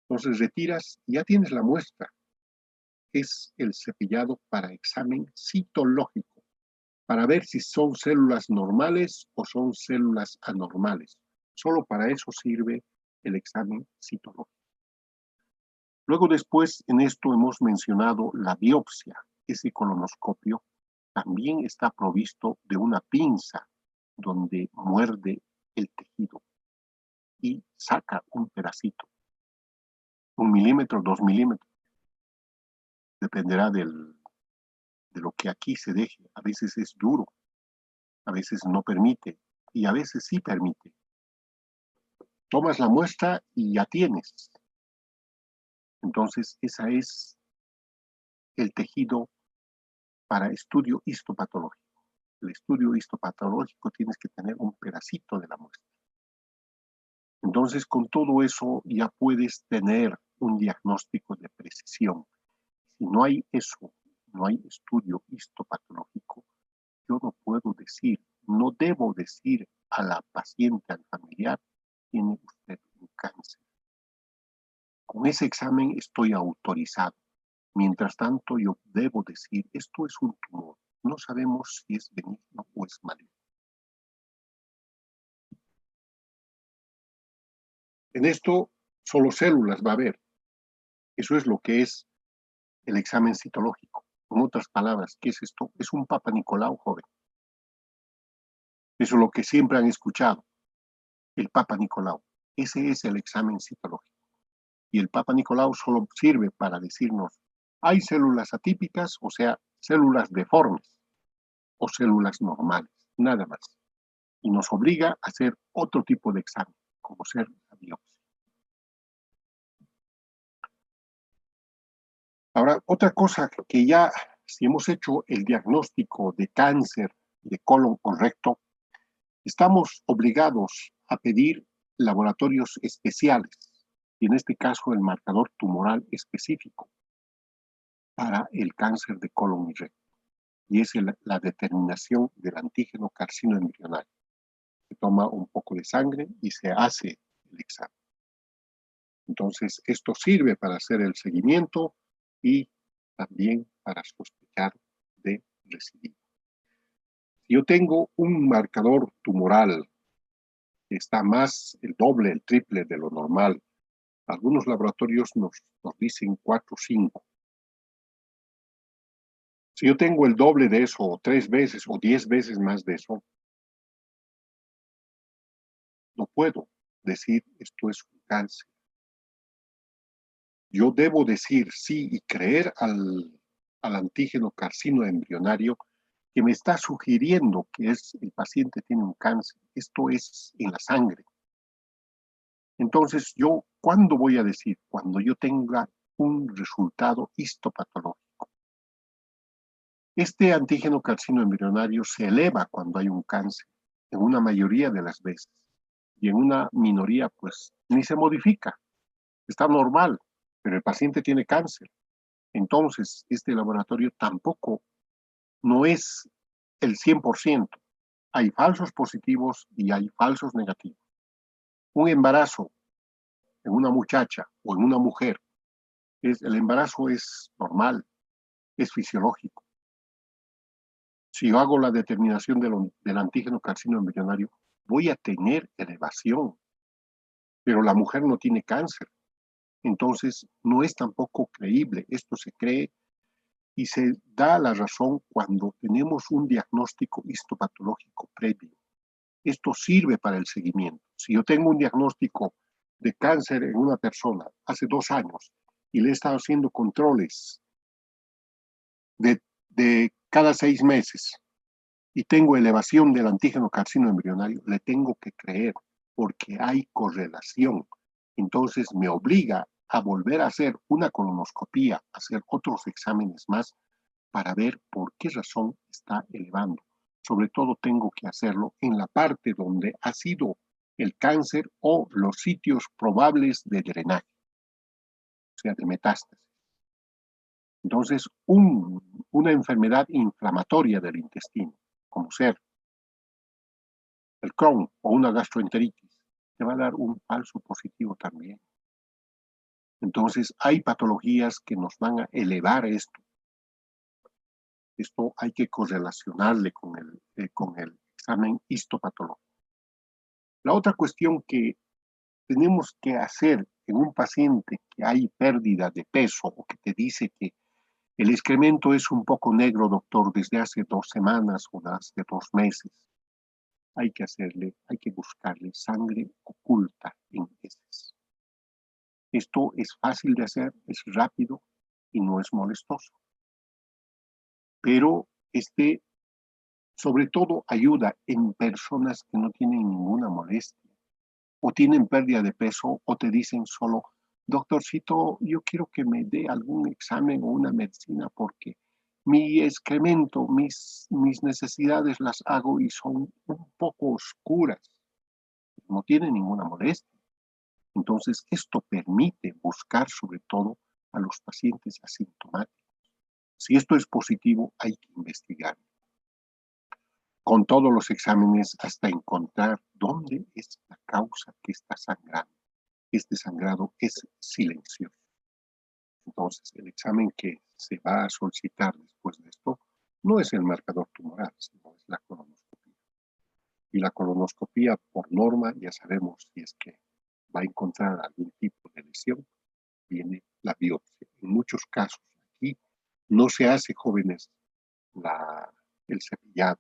Entonces retiras y ya tienes la muestra. Es el cepillado para examen citológico, para ver si son células normales o son células anormales. Solo para eso sirve el examen citológico. Luego después en esto hemos mencionado la biopsia. Ese colonoscopio también está provisto de una pinza donde muerde el tejido y saca un pedacito, 1 milímetro, 2 milímetros. Dependerá de lo que aquí se deje. A veces es duro, a veces no permite y a veces sí permite. Tomas la muestra y ya tienes. Entonces, esa es el tejido para estudio histopatológico. El estudio histopatológico tienes que tener un pedacito de la muestra. Entonces, con todo eso ya puedes tener un diagnóstico de precisión. Si no hay eso, no hay estudio histopatológico, yo no puedo decir, no debo decir a la paciente, al familiar, tiene usted un cáncer. Con ese examen estoy autorizado. Mientras tanto, yo debo decir, esto es un tumor. No sabemos si es benigno o es maligno. En esto, solo células va a haber. Eso es lo que es el examen citológico. En otras palabras, ¿qué es esto? Es un Papa Nicolau joven. Eso es lo que siempre han escuchado. El Papa Nicolau. Ese es el examen citológico. Y el Papa Nicolau solo sirve para decirnos, hay células atípicas, o sea, células deformes, o células normales, nada más. Y nos obliga a hacer otro tipo de examen, como ser la biopsia. Ahora, otra cosa que ya, si hemos hecho el diagnóstico de cáncer de colon correcto, estamos obligados a pedir laboratorios especiales, y en este caso el marcador tumoral específico para el cáncer de colon y recto, y es la determinación del antígeno carcinoembrionario. Se toma un poco de sangre y se hace el examen. Entonces, esto sirve para hacer el seguimiento y también para sospechar de recidiva. Si yo tengo un marcador tumoral que está más el doble, el triple de lo normal, algunos laboratorios nos dicen 4 o 5. Si yo tengo el doble de eso, o 3 veces, o 10 veces más de eso, no puedo decir esto es un cáncer. Yo debo decir sí y creer al antígeno carcinoembrionario que me está sugiriendo que el paciente tiene un cáncer. Esto es en la sangre. Entonces, ¿cuándo voy a decir? Cuando yo tenga un resultado histopatológico. Este antígeno carcinoembrionario se eleva cuando hay un cáncer, en una mayoría de las veces. Y en una minoría, pues, ni se modifica. Está normal, pero el paciente tiene cáncer. Entonces, este laboratorio tampoco no es el 100%. Hay falsos positivos y hay falsos negativos. Un embarazo en una muchacha o en una mujer, el embarazo es normal, es fisiológico. Si yo hago la determinación del antígeno carcinoembrionario, voy a tener elevación, pero la mujer no tiene cáncer. Entonces, no es tampoco creíble. Esto se cree y se da la razón cuando tenemos un diagnóstico histopatológico previo. Esto sirve para el seguimiento. Si yo tengo un diagnóstico de cáncer en una persona hace 2 años y le he estado haciendo controles de cada 6 meses y tengo elevación del antígeno carcinoembrionario, le tengo que creer porque hay correlación. Entonces me obliga a volver a hacer una colonoscopía, hacer otros exámenes más para ver por qué razón está elevando. Sobre todo tengo que hacerlo en la parte donde ha sido el cáncer o los sitios probables de drenaje, o sea, de metástasis. Entonces, una enfermedad inflamatoria del intestino, como ser el Crohn o una gastroenteritis, te va a dar un falso positivo también. Entonces, hay patologías que nos van a elevar esto. Esto hay que correlacionarle con el examen histopatológico. La otra cuestión que tenemos que hacer en un paciente que hay pérdida de peso o que te dice que el excremento es un poco negro, doctor, desde hace 2 semanas o hace 2 meses, hay que buscarle sangre oculta en heces. Esto es fácil de hacer, es rápido y no es molestoso. Pero sobre todo ayuda en personas que no tienen ninguna molestia o tienen pérdida de peso o te dicen solo, doctorcito, yo quiero que me dé algún examen o una medicina porque mi excremento, mis necesidades las hago y son un poco oscuras. No tienen ninguna molestia. Entonces, esto permite buscar sobre todo a los pacientes asintomáticos. Si esto es positivo, hay que investigar con todos los exámenes hasta encontrar dónde es la causa que está sangrando. Este sangrado es silencioso. Entonces, el examen que se va a solicitar después de esto no es el marcador tumoral, sino es la colonoscopia. Y la colonoscopia, por norma, ya sabemos si es que va a encontrar algún tipo de lesión, viene la biopsia. En muchos casos aquí no se hace, jóvenes, el cepillado,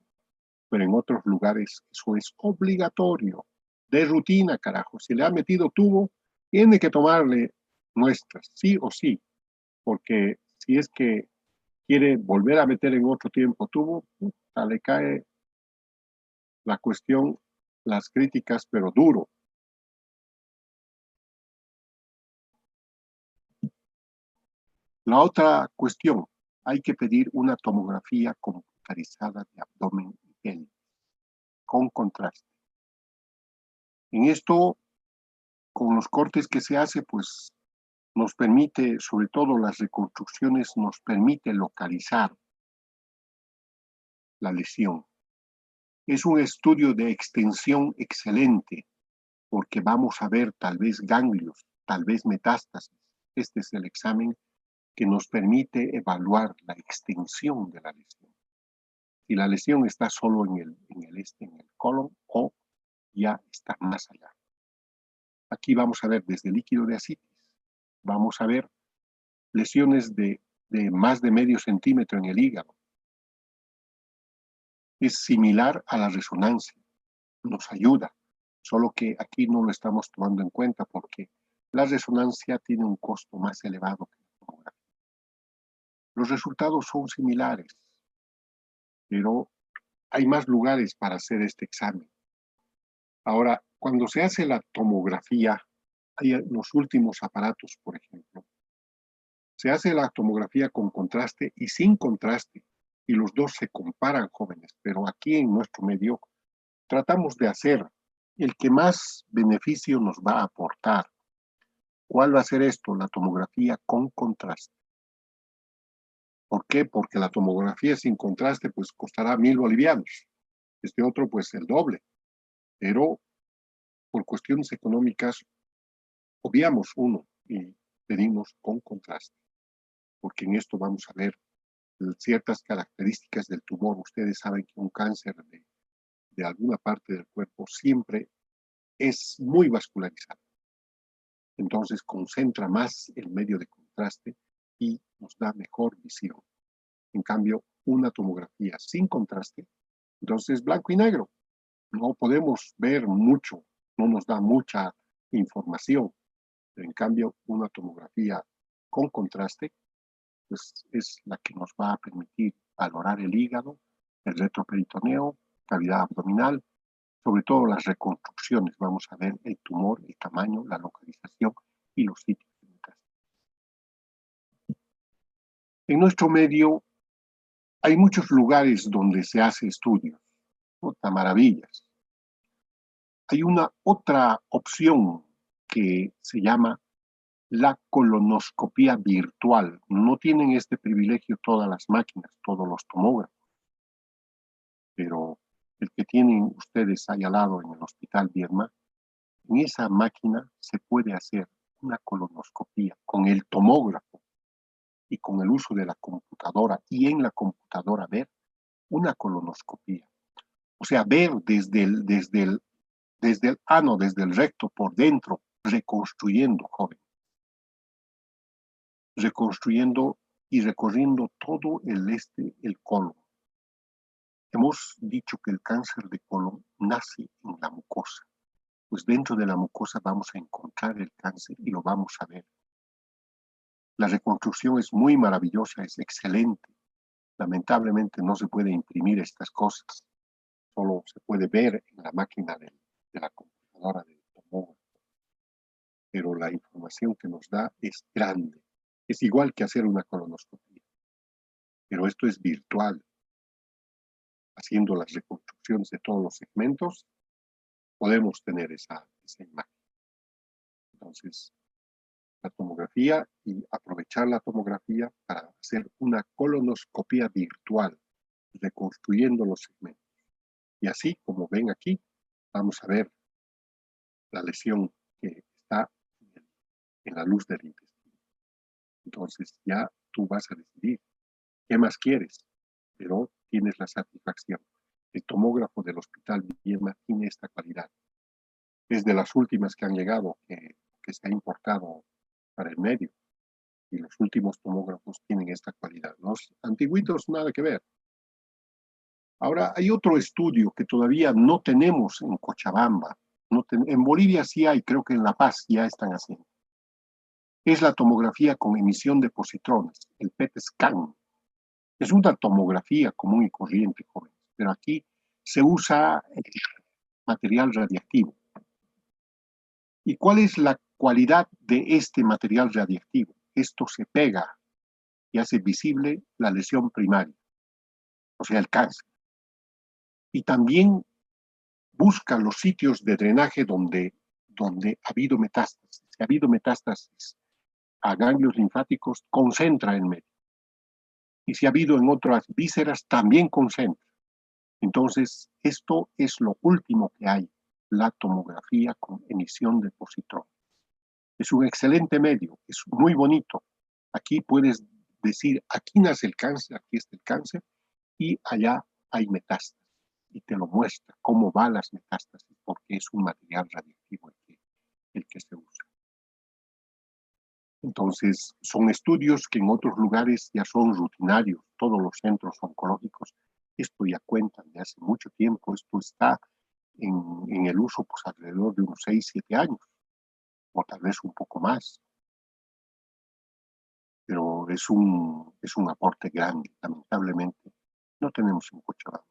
pero en otros lugares eso es obligatorio, de rutina, carajo. Si le ha metido tubo, tiene que tomarle muestras, sí o sí, porque si es que quiere volver a meter en otro tiempo tubo, le cae la cuestión, las críticas, pero duro. La otra cuestión, hay que pedir una tomografía computarizada de abdomen y pelvis, con contraste. En esto, con los cortes que se hace, pues nos permite, sobre todo las reconstrucciones, nos permite localizar la lesión. Es un estudio de extensión excelente, porque vamos a ver tal vez ganglios, tal vez metástasis. Este es el examen que nos permite evaluar la extensión de la lesión. Si la lesión está solo en el colon o ya está más allá. Aquí vamos a ver desde líquido de ascitis, vamos a ver lesiones de más de medio centímetro en el hígado. Es similar a la resonancia, nos ayuda, solo que aquí no lo estamos tomando en cuenta porque la resonancia tiene un costo más elevado que la tomografía. Los resultados son similares, pero hay más lugares para hacer este examen. Ahora, cuando se hace la tomografía, hay los últimos aparatos, por ejemplo. Se hace la tomografía con contraste y sin contraste, y los dos se comparan, jóvenes, pero aquí en nuestro medio tratamos de hacer el que más beneficio nos va a aportar. ¿Cuál va a ser esto? La tomografía con contraste. ¿Por qué? Porque la tomografía sin contraste pues costará 1,000 bolivianos. Este otro pues el doble. Pero por cuestiones económicas obviamos uno y pedimos con contraste. Porque en esto vamos a ver ciertas características del tumor. Ustedes saben que un cáncer de alguna parte del cuerpo siempre es muy vascularizado. Entonces concentra más el medio de contraste y nos da mejor visión. En cambio, una tomografía sin contraste, entonces blanco y negro. No podemos ver mucho, no nos da mucha información. En cambio, una tomografía con contraste, pues es la que nos va a permitir valorar el hígado, el retroperitoneo, cavidad abdominal, sobre todo las reconstrucciones. Vamos a ver el tumor, el tamaño, la localización y los sitios de metástasis. En nuestro medio hay muchos lugares donde se hace estudios, otra maravillas. Hay una otra opción que se llama la colonoscopía virtual. No tienen este privilegio todas las máquinas, todos los tomógrafos, pero el que tienen ustedes ahí al lado en el Hospital Viedma, en esa máquina se puede hacer una colonoscopía con el tomógrafo y con el uso de la computadora y en la computadora ver una colonoscopía. O sea, ver desde el ano, desde el recto por dentro, reconstruyendo, joven, reconstruyendo y recorriendo todo el colon. Hemos dicho que el cáncer de colon nace en la mucosa, pues dentro de la mucosa vamos a encontrar el cáncer y lo vamos a ver. La reconstrucción es muy maravillosa, es excelente. Lamentablemente no se puede imprimir estas cosas, solo se puede ver en la máquina de la computadora del tomógrafo. Pero la información que nos da es grande. Es igual que hacer una colonoscopia, pero esto es virtual. Haciendo las reconstrucciones de todos los segmentos, podemos tener esa imagen. Entonces, la tomografía y aprovechar la tomografía para hacer una colonoscopía virtual, reconstruyendo los segmentos. Y así, como ven aquí, vamos a ver la lesión que está en la luz del intestino. Entonces ya tú vas a decidir qué más quieres, pero tienes la satisfacción. El tomógrafo del Hospital Viema tiene esta calidad. Es de las últimas que han llegado, que se ha importado para el medio. Y los últimos tomógrafos tienen esta cualidad. Los antiguitos nada que ver. Ahora, hay otro estudio que todavía no tenemos en Cochabamba. En Bolivia sí hay, creo que en La Paz ya están haciendo. Es la tomografía con emisión de positrones, el PET-scan. Es una tomografía común y corriente, jóvenes, pero aquí se usa material radiactivo. ¿Y cuál es la cualidad de este material radiactivo? Esto se pega y hace visible la lesión primaria, o sea, el cáncer. Y también busca los sitios de drenaje donde ha habido metástasis. Si ha habido metástasis a ganglios linfáticos, concentra en medio. Y si ha habido en otras vísceras, también concentra. Entonces, esto es lo último que hay, la tomografía con emisión de positrones. Es un excelente medio, es muy bonito. Aquí puedes decir, aquí nace el cáncer, aquí está el cáncer, y allá hay metástasis. Y te lo muestra cómo van las metástasis, porque es un material radiactivo el que se usa. Entonces, son estudios que en otros lugares ya son rutinarios, todos los centros oncológicos. Esto ya cuentan de hace mucho tiempo, esto está en el uso pues alrededor de unos 6, 7 años, o tal vez un poco más. Pero es un aporte grande, lamentablemente. No tenemos en Cochabamba.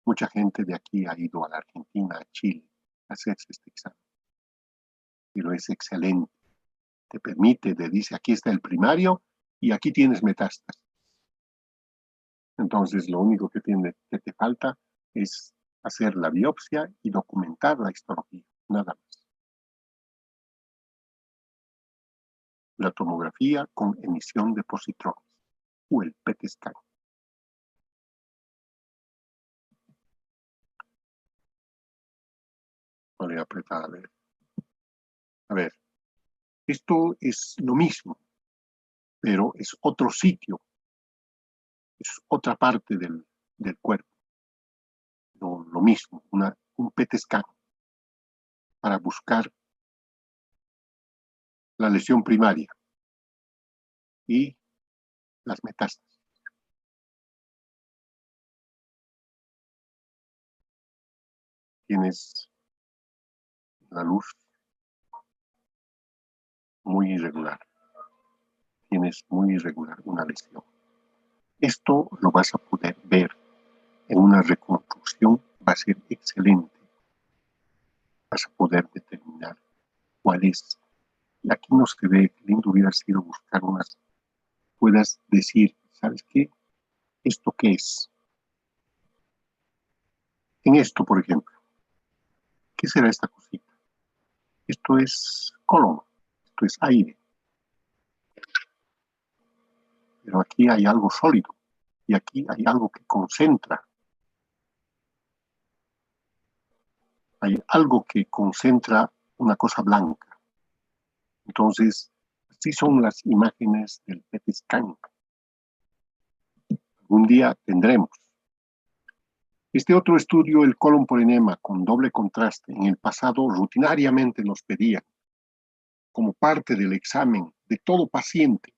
Mucha gente de aquí ha ido a la Argentina, a Chile, a hacerse este examen. Pero es excelente. Te permite, te dice, aquí está el primario y aquí tienes metástasis. Entonces, lo único que te falta es hacer la biopsia y documentar la histología, nada más. La tomografía con emisión de positrones o el PET-scan. Vale, apretar, a ver. A ver, esto es lo mismo, pero es otro sitio, es otra parte del cuerpo. Lo mismo, un PET-scan para buscar la lesión primaria y las metástasis. Tienes la luz muy irregular. Tienes muy irregular una lesión. Esto lo vas a poder ver en una reconstrucción, va a ser excelente. Vas a poder determinar cuál es. Y aquí no se ve, lindo hubiera sido buscar unas, puedas decir, ¿sabes qué? ¿Esto qué es? En esto, por ejemplo, ¿qué será esta cosita? Esto es colon, esto es aire. Pero aquí hay algo sólido y aquí hay algo que concentra. Hay algo que concentra una cosa blanca. Entonces, así son las imágenes del PET-scan. Algún día tendremos. Este otro estudio, el colon por enema con doble contraste, en el pasado rutinariamente nos pedían como parte del examen de todo paciente,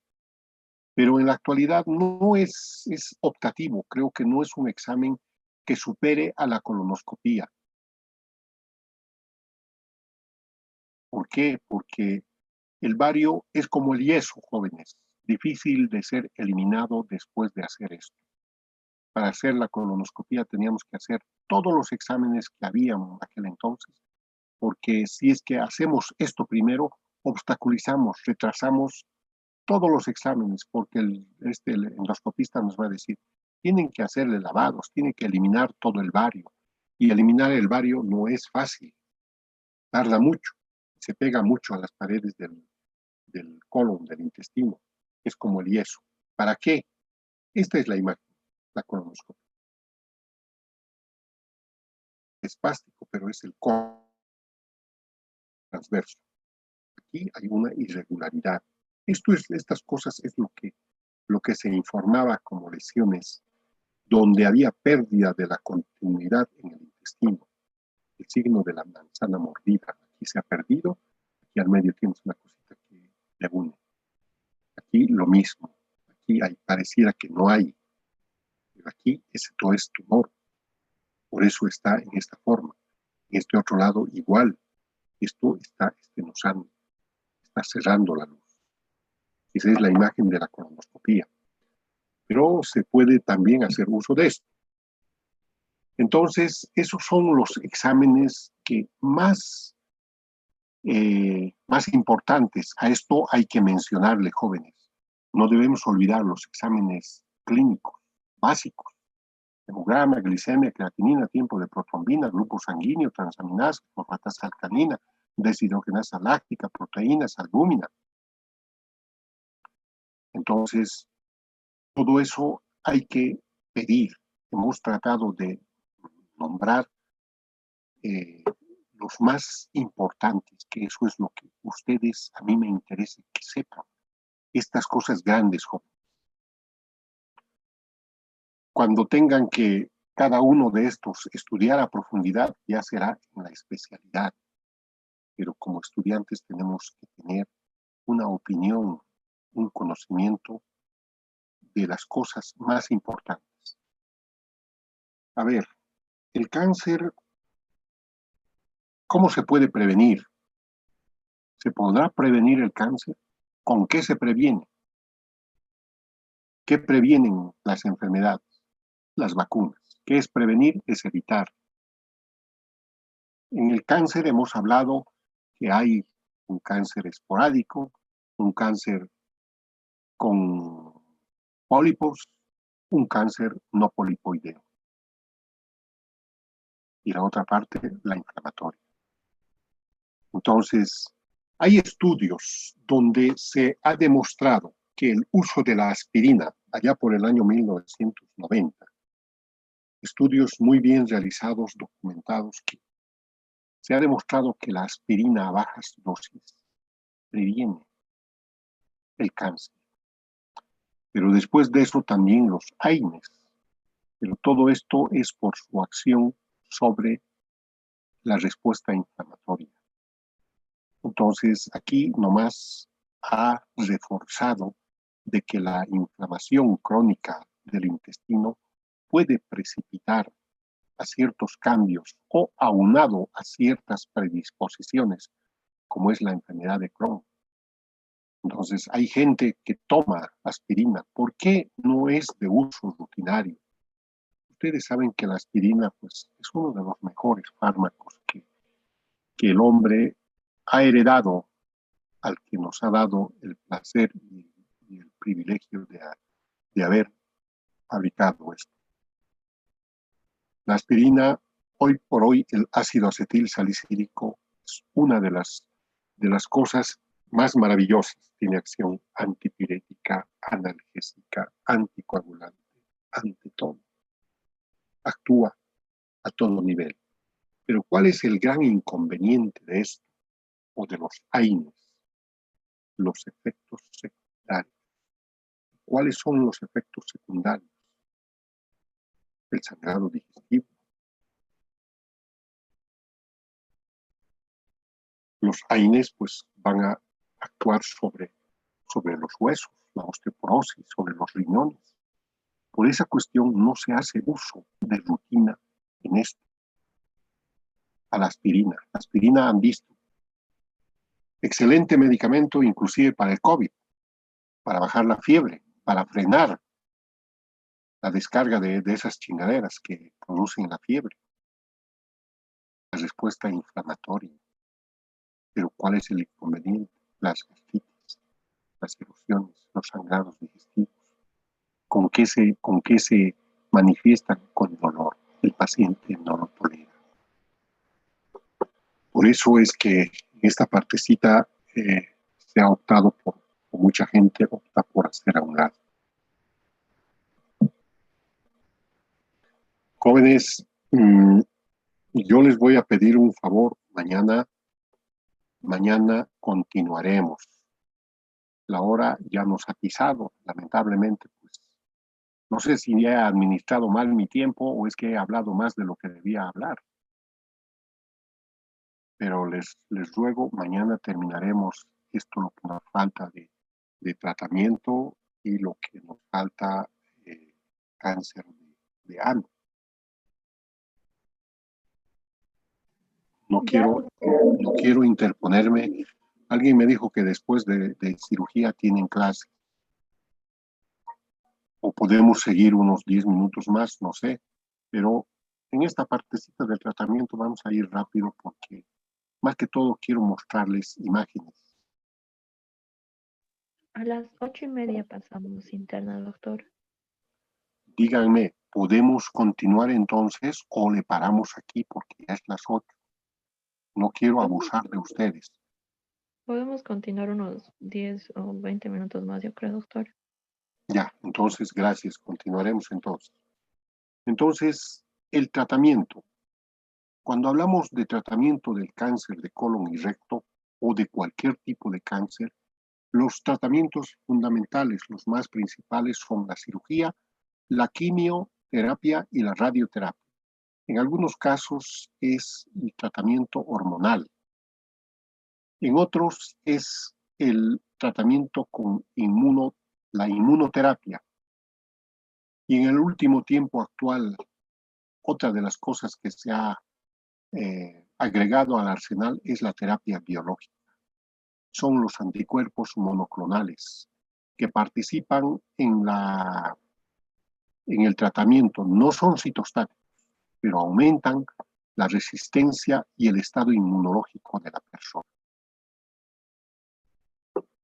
pero en la actualidad no es optativo, creo que no es un examen que supere a la colonoscopía. ¿Por qué? Porque el bario es como el yeso, jóvenes, difícil de ser eliminado después de hacer esto. Para hacer la colonoscopía teníamos que hacer todos los exámenes que había en aquel entonces, porque si es que hacemos esto primero, obstaculizamos, retrasamos todos los exámenes, porque el endoscopista nos va a decir, tienen que hacerle lavados, tienen que eliminar todo el bario, y eliminar el bario no es fácil, tarda mucho. se pega mucho a las paredes del colon, del intestino. Es como el yeso. ¿Para qué? Esta es la imagen, la colonoscopia. Es espástico, pero es el colon transverso. Aquí hay una irregularidad. Estas cosas es lo que se informaba como lesiones, donde había pérdida de la continuidad en el intestino. El signo de la manzana mordida. Aquí se ha perdido, aquí al medio tienes una cosita que le une. Aquí lo mismo. Aquí pareciera que no hay. Pero aquí todo es tumor. Por eso está en esta forma. En este otro lado igual. Esto está estenosando. Está cerrando la luz. Esa es la imagen de la colonoscopía. Pero se puede también hacer uso de esto. Entonces, esos son los exámenes que más importantes. A esto hay que mencionarle, jóvenes. No debemos olvidar los exámenes clínicos básicos. Hemograma, glicemia, creatinina, tiempo de protrombina, grupo sanguíneo, transaminasa, fosfatasa alcalina, deshidrogenasa láctica, proteínas, albúmina. Entonces, todo eso hay que pedir. Hemos tratado de nombrar los más importantes, que eso es lo que ustedes, a mí me interesa que sepan. Estas cosas grandes, jóvenes. Cuando tengan que cada uno de estos estudiar a profundidad, ya será en la especialidad. Pero como estudiantes tenemos que tener una opinión, un conocimiento de las cosas más importantes. A ver, el cáncer, ¿cómo se puede prevenir? ¿Se podrá prevenir el cáncer? ¿Con qué se previene? ¿Qué previenen las enfermedades? Las vacunas. ¿Qué es prevenir? Es evitar. En el cáncer hemos hablado que hay un cáncer esporádico, un cáncer con pólipos, un cáncer no polipoideo. Y la otra parte, la inflamatoria. Entonces, hay estudios donde se ha demostrado que el uso de la aspirina, allá por el año 1990, estudios muy bien realizados, documentados, que se ha demostrado que la aspirina a bajas dosis previene el cáncer. Pero después de eso también los AINES. Pero todo esto es por su acción sobre la respuesta inflamatoria. Entonces, aquí nomás ha reforzado de que la inflamación crónica del intestino puede precipitar a ciertos cambios o aunado a ciertas predisposiciones, como es la enfermedad de Crohn. Entonces, hay gente que toma aspirina. ¿Por qué no es de uso rutinario? Ustedes saben que la aspirina pues, es uno de los mejores fármacos que el hombre ha heredado, al que nos ha dado el placer y el privilegio de haber fabricado esto. La aspirina, hoy por hoy, el ácido acetil salicílico es una de las cosas más maravillosas. Tiene acción antipirética, analgésica, anticoagulante, ante todo. Actúa a todo nivel. Pero ¿cuál es el gran inconveniente de esto o de los AINES? Los efectos secundarios. ¿Cuáles son los efectos secundarios? El sangrado digestivo. Los AINES pues van a actuar sobre los huesos, la osteoporosis, sobre los riñones. Por esa cuestión no se hace uso de rutina en esto. A la aspirina. La aspirina han visto. Excelente medicamento inclusive para el COVID, para bajar la fiebre, para frenar la descarga de esas chingaderas que producen la fiebre. La respuesta inflamatoria. Pero ¿cuál es el inconveniente? Las gastritis, las erupciones, los sangrados digestivos. ¿Con qué se manifiestan? Con dolor. El paciente no lo tolera. Por eso es que En esta partecita se ha optado o mucha gente opta por hacer a un lado. Jóvenes, yo les voy a pedir un favor. Mañana continuaremos. La hora ya nos ha pisado, lamentablemente, pues. No sé si he administrado mal mi tiempo o es que he hablado más de lo que debía hablar. Pero les ruego, mañana terminaremos esto, lo que nos falta de tratamiento y lo que nos falta cáncer de ano. No quiero interponerme. Alguien me dijo que después de cirugía tienen clase. O podemos seguir unos 10 minutos más, no sé. Pero en esta partecita del tratamiento vamos a ir rápido porque más que todo quiero mostrarles imágenes. A las 8:30 pasamos interna, doctor. Díganme, ¿podemos continuar entonces o le paramos aquí porque ya es las 8? No quiero abusar de ustedes. Podemos continuar unos 10 o 20 minutos más, yo creo, doctor. Ya, entonces, gracias. Continuaremos entonces. Entonces, el tratamiento. Cuando hablamos de tratamiento del cáncer de colon y recto o de cualquier tipo de cáncer, los tratamientos fundamentales, los más principales, son la cirugía, la quimioterapia y la radioterapia. En algunos casos es el tratamiento hormonal. En otros es el tratamiento con la inmunoterapia. Y en el último tiempo actual, otra de las cosas que se ha agregado al arsenal es la terapia biológica. Son los anticuerpos monoclonales que participan en el tratamiento. No son citostáticos, pero aumentan la resistencia y el estado inmunológico de la persona.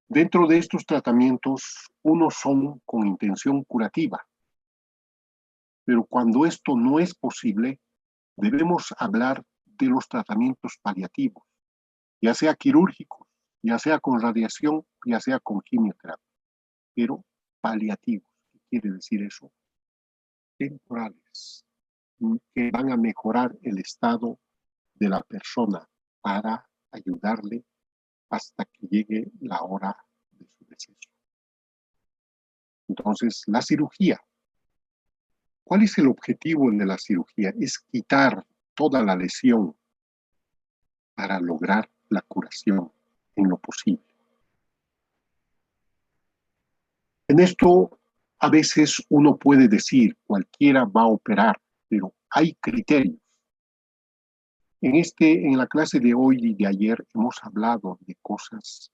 Dentro de estos tratamientos, unos son con intención curativa, pero cuando esto no es posible, debemos hablar de los tratamientos paliativos, ya sea quirúrgicos, ya sea con radiación, ya sea con quimioterapia, pero paliativos. ¿Qué quiere decir eso? Temporales, que van a mejorar el estado de la persona para ayudarle hasta que llegue la hora de su deceso. Entonces, la cirugía. ¿Cuál es el objetivo de la cirugía? Es quitar toda la lesión para lograr la curación en lo posible. En esto, a veces uno puede decir, cualquiera va a operar, pero hay criterios. En la clase de hoy y de ayer hemos hablado de cosas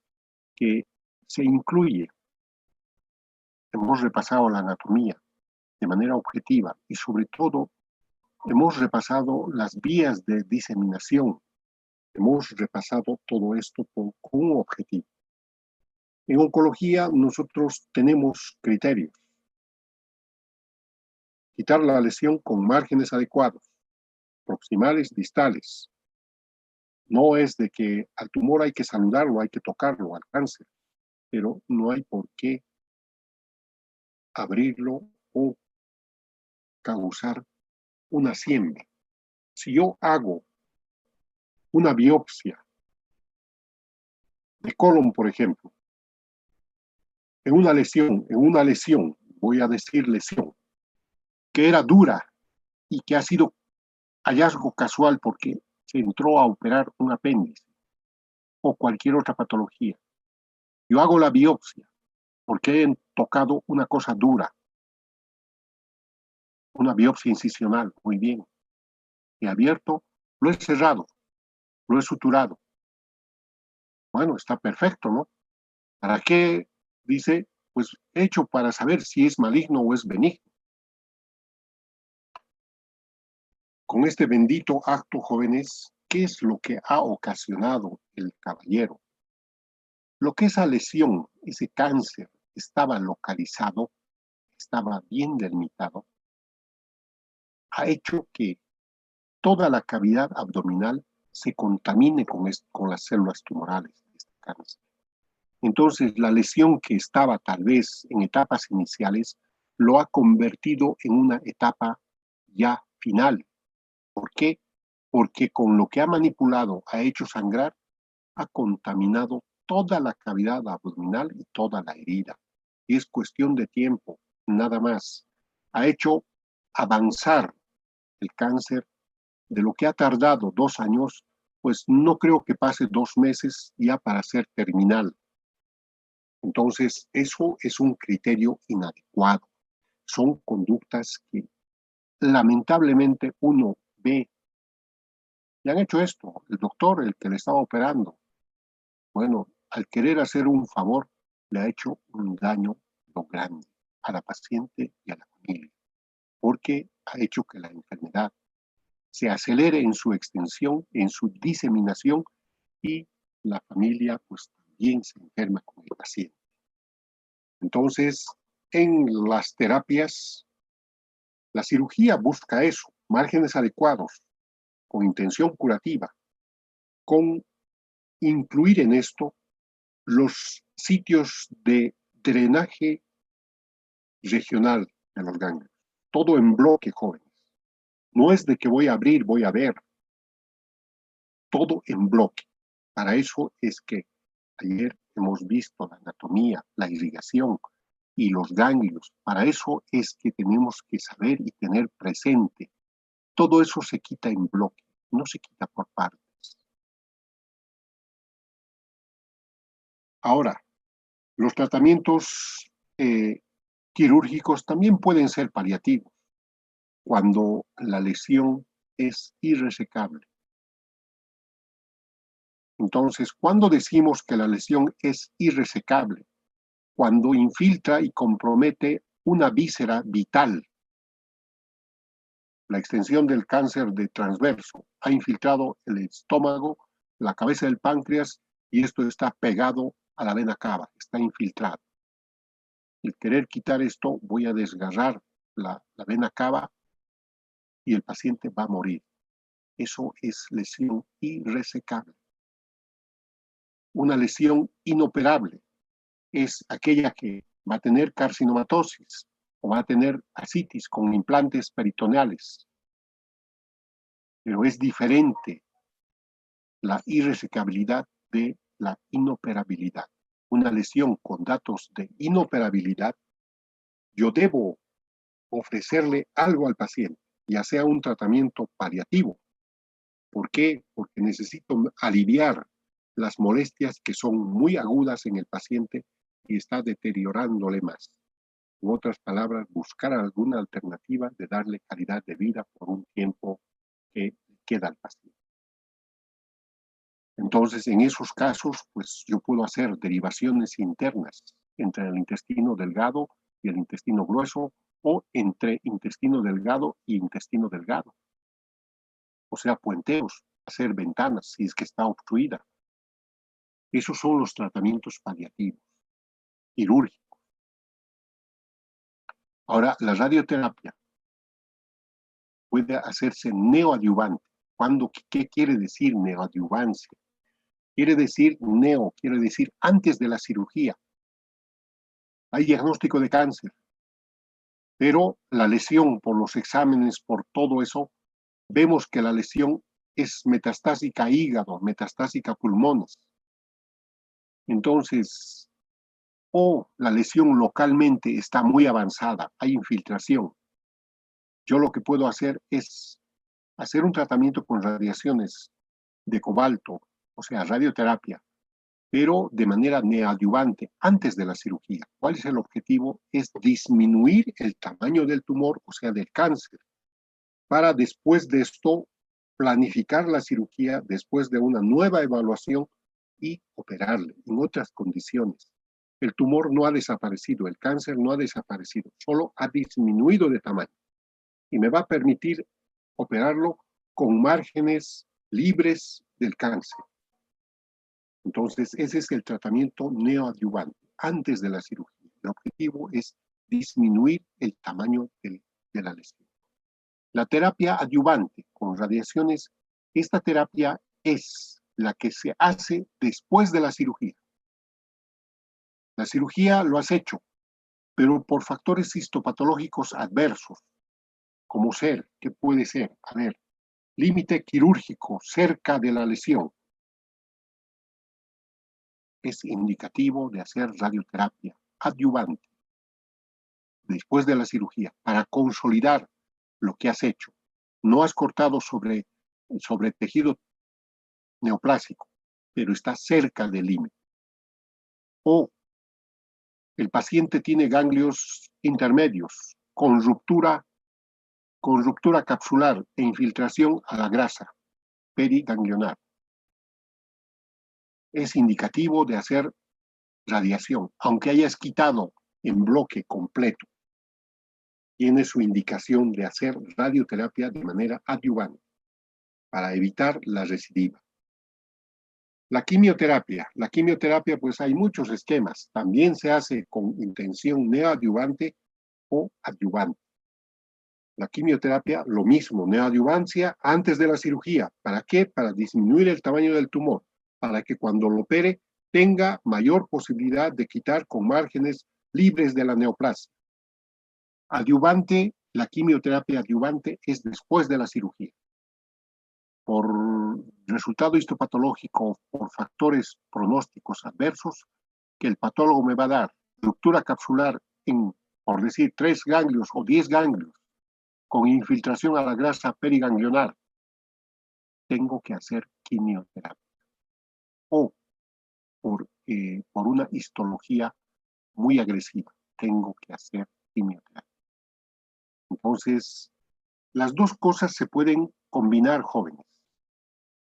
que se incluyen. Hemos repasado la anatomía de manera objetiva y sobre todo hemos repasado las vías de diseminación. Hemos repasado todo esto con un objetivo. En oncología nosotros tenemos criterios. Quitar la lesión con márgenes adecuados, proximales, distales. No es de que al tumor hay que saludarlo, hay que tocarlo, al cáncer, pero no hay por qué abrirlo o causar una siembra. Si yo hago una biopsia de colon, por ejemplo, en una lesión, voy a decir lesión, que era dura y que ha sido hallazgo casual porque se entró a operar un apéndice o cualquier otra patología. Yo hago la biopsia porque he tocado una cosa dura, una biopsia incisional, muy bien. He abierto, lo he cerrado, lo he suturado. Bueno, está perfecto, ¿no? ¿Para qué? Dice, pues hecho para saber si es maligno o es benigno. Con este bendito acto, jóvenes, ¿qué es lo que ha ocasionado el caballero? Lo que esa lesión, ese cáncer, estaba localizado, estaba bien delimitado, ha hecho que toda la cavidad abdominal se contamine con las células tumorales de este cáncer. Entonces, la lesión que estaba tal vez en etapas iniciales lo ha convertido en una etapa ya final. ¿Por qué? Porque con lo que ha manipulado, ha hecho sangrar, ha contaminado toda la cavidad abdominal y toda la herida. Y es cuestión de tiempo, nada más. Ha hecho avanzar el cáncer de lo que ha tardado 2 años, pues no creo que pase 2 meses ya para ser terminal. Entonces, eso es un criterio inadecuado. Son conductas que lamentablemente uno ve. Le han hecho esto, el doctor, el que le estaba operando. Bueno, al querer hacer un favor, le ha hecho un daño lo grande a la paciente y a la familia, porque ha hecho que la enfermedad se acelere en su extensión, en su diseminación, y la familia pues también se enferma con el paciente. Entonces, en las terapias, la cirugía busca eso, márgenes adecuados, con intención curativa, con incluir en esto los sitios de drenaje regional de los ganglios, todo en bloque, jóvenes. No es de que voy a abrir, voy a ver, todo en bloque. Para eso es que ayer hemos visto la anatomía, la irrigación y los ganglios. Para eso es que tenemos que saber y tener presente. Todo eso se quita en bloque, no se quita por partes. Ahora, los tratamientos quirúrgicos también pueden ser paliativos cuando la lesión es irresecable. Entonces, ¿cuándo decimos que la lesión es irresecable? Cuando infiltra y compromete una víscera vital. La extensión del cáncer de transverso ha infiltrado el estómago, la cabeza del páncreas, y esto está pegado a la vena cava, está infiltrado. El querer quitar esto, voy a desgarrar la vena cava y el paciente va a morir. Eso es lesión irresecable. Una lesión inoperable es aquella que va a tener carcinomatosis o va a tener ascitis con implantes peritoneales. Pero es diferente la irresecabilidad de la inoperabilidad. Una lesión con datos de inoperabilidad, yo debo ofrecerle algo al paciente, ya sea un tratamiento paliativo. ¿Por qué? Porque necesito aliviar las molestias que son muy agudas en el paciente y está deteriorándole más. En otras palabras, buscar alguna alternativa de darle calidad de vida por un tiempo que queda al paciente. Entonces, en esos casos, pues yo puedo hacer derivaciones internas entre el intestino delgado y el intestino grueso, o entre intestino delgado y intestino delgado. O sea, puenteos, hacer ventanas si es que está obstruida. Esos son los tratamientos paliativos, quirúrgicos. Ahora, la radioterapia puede hacerse neoadyuvante. ¿Qué quiere decir neoadyuvancia? Quiere decir quiere decir antes de la cirugía. Hay diagnóstico de cáncer, pero la lesión por los exámenes, por todo eso, vemos que la lesión es metastásica a hígado, metastásica a pulmones. Entonces, o la lesión localmente está muy avanzada, hay infiltración. Yo lo que puedo hacer es hacer un tratamiento con radiaciones de cobalto, o sea, radioterapia, pero de manera neoadyuvante antes de la cirugía. ¿Cuál es el objetivo? Es disminuir el tamaño del tumor, o sea, del cáncer, para después de esto planificar la cirugía después de una nueva evaluación y operarle en otras condiciones. El tumor no ha desaparecido, el cáncer no ha desaparecido, solo ha disminuido de tamaño y me va a permitir operarlo con márgenes libres del cáncer. Entonces, ese es el tratamiento neoadyuvante antes de la cirugía. El objetivo es disminuir el tamaño de la lesión. La terapia adyuvante con radiaciones, esta terapia es la que se hace después de la cirugía. La cirugía lo has hecho, pero por factores histopatológicos adversos, como ser, ¿qué puede ser? A ver, límite quirúrgico cerca de la lesión. Es indicativo de hacer radioterapia adyuvante después de la cirugía para consolidar lo que has hecho. No has cortado sobre tejido neoplásico, pero está cerca del límite. O el paciente tiene ganglios intermedios con ruptura capsular e infiltración a la grasa periganglionar. Es indicativo de hacer radiación, aunque hayas quitado en bloque completo. Tiene su indicación de hacer radioterapia de manera adyuvante para evitar la recidiva. La quimioterapia, pues hay muchos esquemas. También se hace con intención neoadyuvante o adyuvante. La quimioterapia, lo mismo, neoadyuvancia antes de la cirugía. ¿Para qué? Para disminuir el tamaño del tumor, para que cuando lo opere tenga mayor posibilidad de quitar con márgenes libres de la neoplasia. Adyuvante, la quimioterapia adyuvante es después de la cirugía. Por resultado histopatológico, por factores pronósticos adversos, que el patólogo me va a dar ruptura capsular en, por decir, 3 ganglios o 10 ganglios, con infiltración a la grasa periganglionar, tengo que hacer quimioterapia. O por una histología muy agresiva, tengo que hacer quimioterapia. Entonces, las dos cosas se pueden combinar, jóvenes,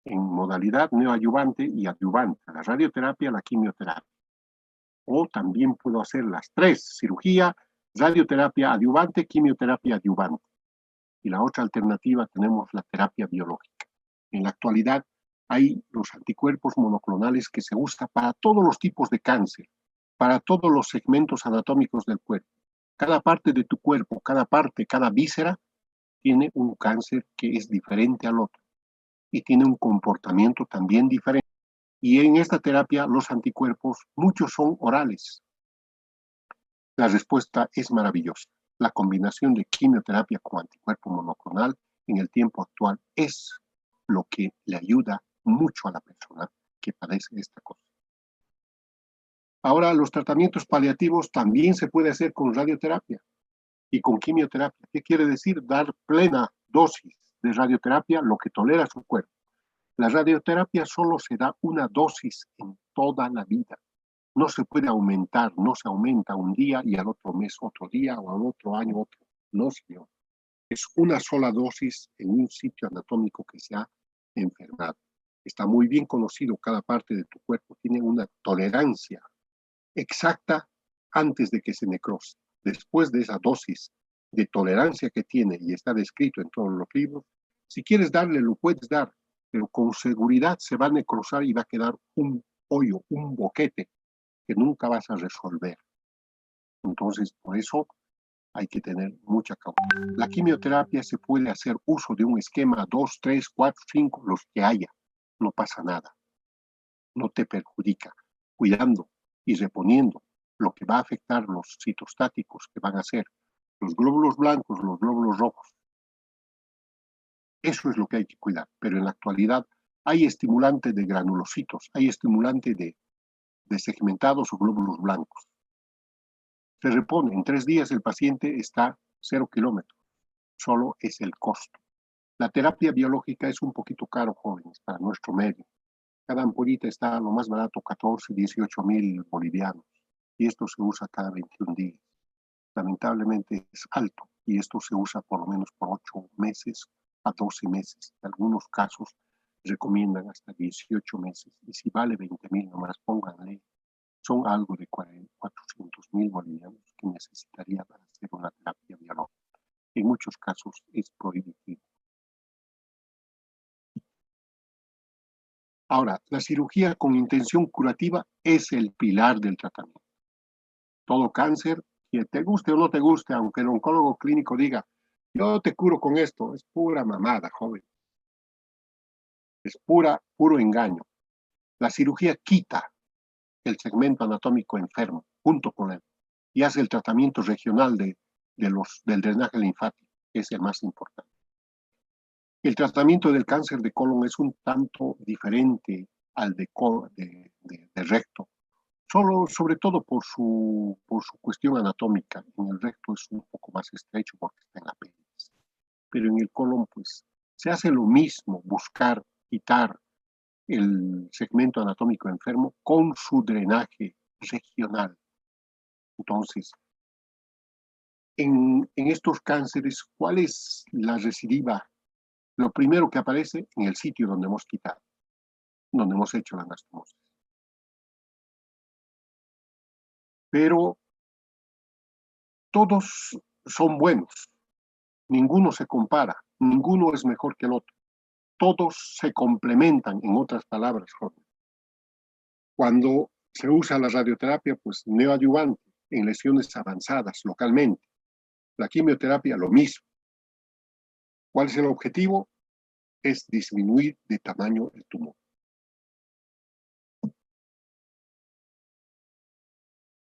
en modalidad neoadyuvante y adyuvante, la radioterapia, la quimioterapia. O también puedo hacer las tres, cirugía, radioterapia adyuvante, quimioterapia adyuvante. Y la otra alternativa tenemos la terapia biológica. En la actualidad hay los anticuerpos monoclonales que se usan para todos los tipos de cáncer, para todos los segmentos anatómicos del cuerpo. Cada parte de tu cuerpo, cada parte, cada víscera, tiene un cáncer que es diferente al otro y tiene un comportamiento también diferente. Y en esta terapia los anticuerpos, muchos son orales. La respuesta es maravillosa. La combinación de quimioterapia con anticuerpo monoclonal en el tiempo actual es lo que le ayuda mucho a la persona que padece esta cosa. Ahora, los tratamientos paliativos también se puede hacer con radioterapia y con quimioterapia. ¿Qué quiere decir? Dar plena dosis de radioterapia, lo que tolera su cuerpo. La radioterapia solo se da una dosis en toda la vida. No se puede aumentar, no se aumenta un día y al otro mes otro día o al otro año otro. No, señor. Es una sola dosis en un sitio anatómico que se ha enfermado. Está muy bien conocido, cada parte de tu cuerpo tiene una tolerancia exacta antes de que se necrose. Después de esa dosis de tolerancia que tiene y está descrito en todos los libros, si quieres darle, lo puedes dar, pero con seguridad se va a necrosar y va a quedar un hoyo, un boquete que nunca vas a resolver. Entonces, por eso hay que tener mucha cautela. La quimioterapia se puede hacer uso de un esquema 2, 3, 4, 5, los que haya. No pasa nada. No te perjudica. Cuidando y reponiendo lo que va a afectar los citostáticos que van a ser los glóbulos blancos, los glóbulos rojos. Eso es lo que hay que cuidar. Pero en la actualidad hay estimulante de granulocitos, hay estimulante de segmentados o glóbulos blancos. Se repone. En 3 días el paciente está 0 kilómetros. Solo es el costo. La terapia biológica es un poquito caro, jóvenes, para nuestro medio. Cada ampollita está a lo más barato, 14, 18 mil bolivianos. Y esto se usa cada 21 días. Lamentablemente es alto y esto se usa por lo menos por 8 meses a 12 meses. En algunos casos recomiendan hasta 18 meses. Y si vale 20 mil nomás, pónganle. Son algo de 400.000 bolivianos que necesitaría para hacer una terapia biológica. En muchos casos es prohibitivo. Ahora, la cirugía con intención curativa es el pilar del tratamiento. Todo cáncer, que te guste o no te guste, aunque el oncólogo clínico diga, yo te curo con esto, es pura mamada, joven. es puro engaño. La cirugía quita el segmento anatómico enfermo junto con él y hace el tratamiento regional del drenaje linfático, que es el más importante. El tratamiento del cáncer de colon es un tanto diferente al de recto, sobre todo por su cuestión anatómica. En el recto es un poco más estrecho porque está en apéndice, pero en el colon pues se hace lo mismo, buscar quitar el segmento anatómico enfermo con su drenaje regional. Entonces, en estos cánceres, ¿cuál es la recidiva? Lo primero que aparece en el sitio donde hemos quitado, donde hemos hecho la anastomosis. Pero todos son buenos, ninguno se compara, ninguno es mejor que el otro. Todos se complementan, en otras palabras, Jorge. Cuando se usa la radioterapia, pues neoadyuvante en lesiones avanzadas localmente. La quimioterapia, lo mismo. ¿Cuál es el objetivo? Es disminuir de tamaño el tumor.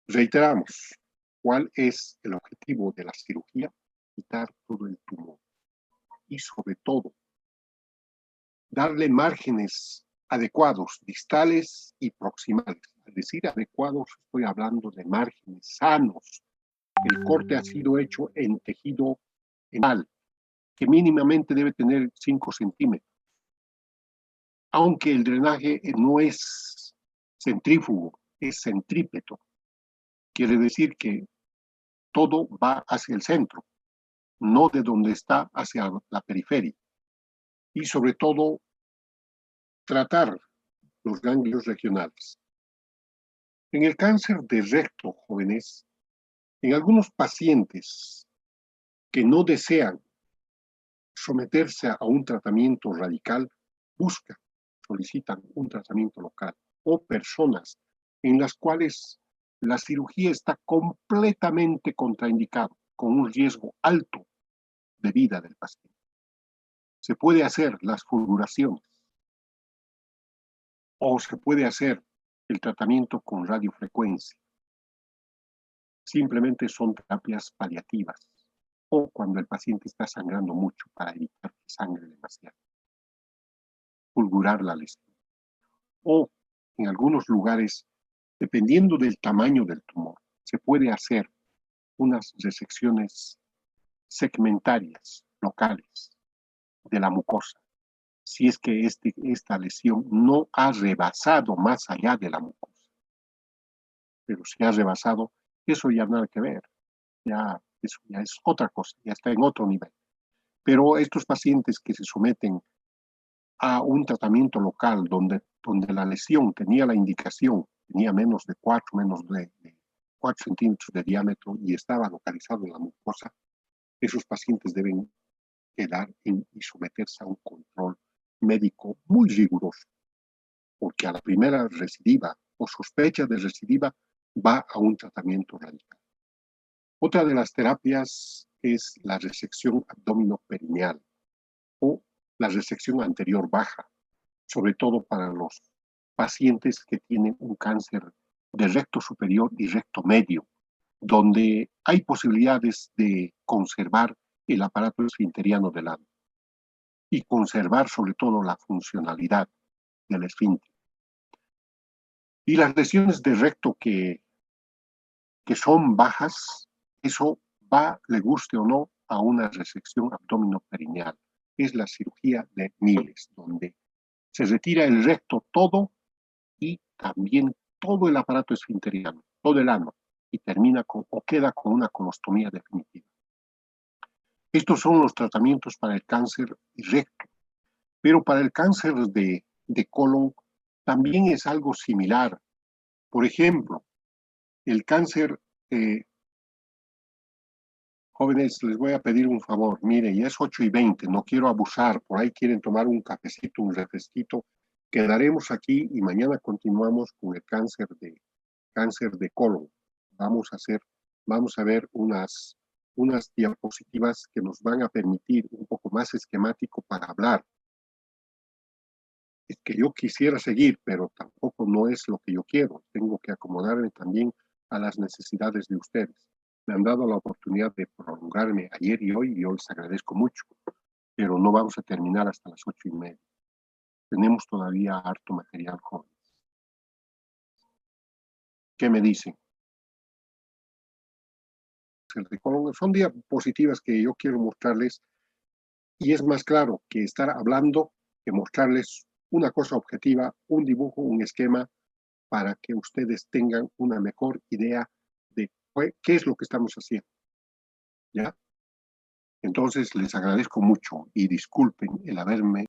Reiteramos, ¿cuál es el objetivo de la cirugía? Quitar todo el tumor. Y sobre todo, darle márgenes adecuados, distales y proximales. Al decir adecuados, estoy hablando de márgenes sanos. El corte ha sido hecho en tejido enal, que mínimamente debe tener 5 centímetros. Aunque el drenaje no es centrífugo, es centrípeto. Quiere decir que todo va hacia el centro, no de donde está hacia la periferia. Y sobre todo, tratar los ganglios regionales. En el cáncer de recto, jóvenes, en algunos pacientes que no desean someterse a un tratamiento radical, solicitan un tratamiento local, o personas en las cuales la cirugía está completamente contraindicada, con un riesgo alto de vida del paciente. Se puede hacer las fulguraciones o se puede hacer el tratamiento con radiofrecuencia. Simplemente son terapias paliativas o cuando el paciente está sangrando mucho para evitar que sangre demasiado. Fulgurar la lesión. O en algunos lugares, dependiendo del tamaño del tumor, se puede hacer unas resecciones segmentarias locales de la mucosa, si es que esta lesión no ha rebasado más allá de la mucosa. Pero si ha rebasado, eso ya nada que ver, eso ya es otra cosa, ya está en otro nivel. Pero estos pacientes que se someten a un tratamiento local donde la lesión tenía la indicación, tenía menos de 4 centímetros de diámetro y estaba localizado en la mucosa, esos pacientes deben quedar y someterse a un control médico muy riguroso, porque a la primera recidiva o sospecha de recidiva va a un tratamiento radical. Otra de las terapias es la resección abdominoperineal o la resección anterior baja, sobre todo para los pacientes que tienen un cáncer de recto superior y recto medio, donde hay posibilidades de conservar el aparato esfinteriano del ano y conservar sobre todo la funcionalidad del esfínter. Y las lesiones de recto que son bajas, eso va, le guste o no, a una resección abdominoperineal. Es la cirugía de Miles, donde se retira el recto todo y también todo el aparato esfinteriano, todo el ano, y termina o queda con una colostomía definitiva. Estos son los tratamientos para el cáncer recto, pero para el cáncer de colon también es algo similar. Por ejemplo, el cáncer, jóvenes, les voy a pedir un favor, mire, ya es 8:20, no quiero abusar, por ahí quieren tomar un cafecito, un refresquito, quedaremos aquí y mañana continuamos con el cáncer de colon. Vamos a ver unas diapositivas que nos van a permitir un poco más esquemático para hablar es que yo quisiera seguir, pero tampoco no es lo que yo quiero. Tengo que acomodarme también a las necesidades de ustedes. Me han dado la oportunidad de prolongarme ayer y hoy les agradezco mucho, pero no vamos a terminar hasta las 8:30. Tenemos todavía harto material joven. ¿Qué me dicen? Son diapositivas que yo quiero mostrarles y es más claro que estar hablando que mostrarles una cosa objetiva, un dibujo, un esquema, para que ustedes tengan una mejor idea de qué es lo que estamos haciendo. ¿Ya? Entonces les agradezco mucho y disculpen el haberme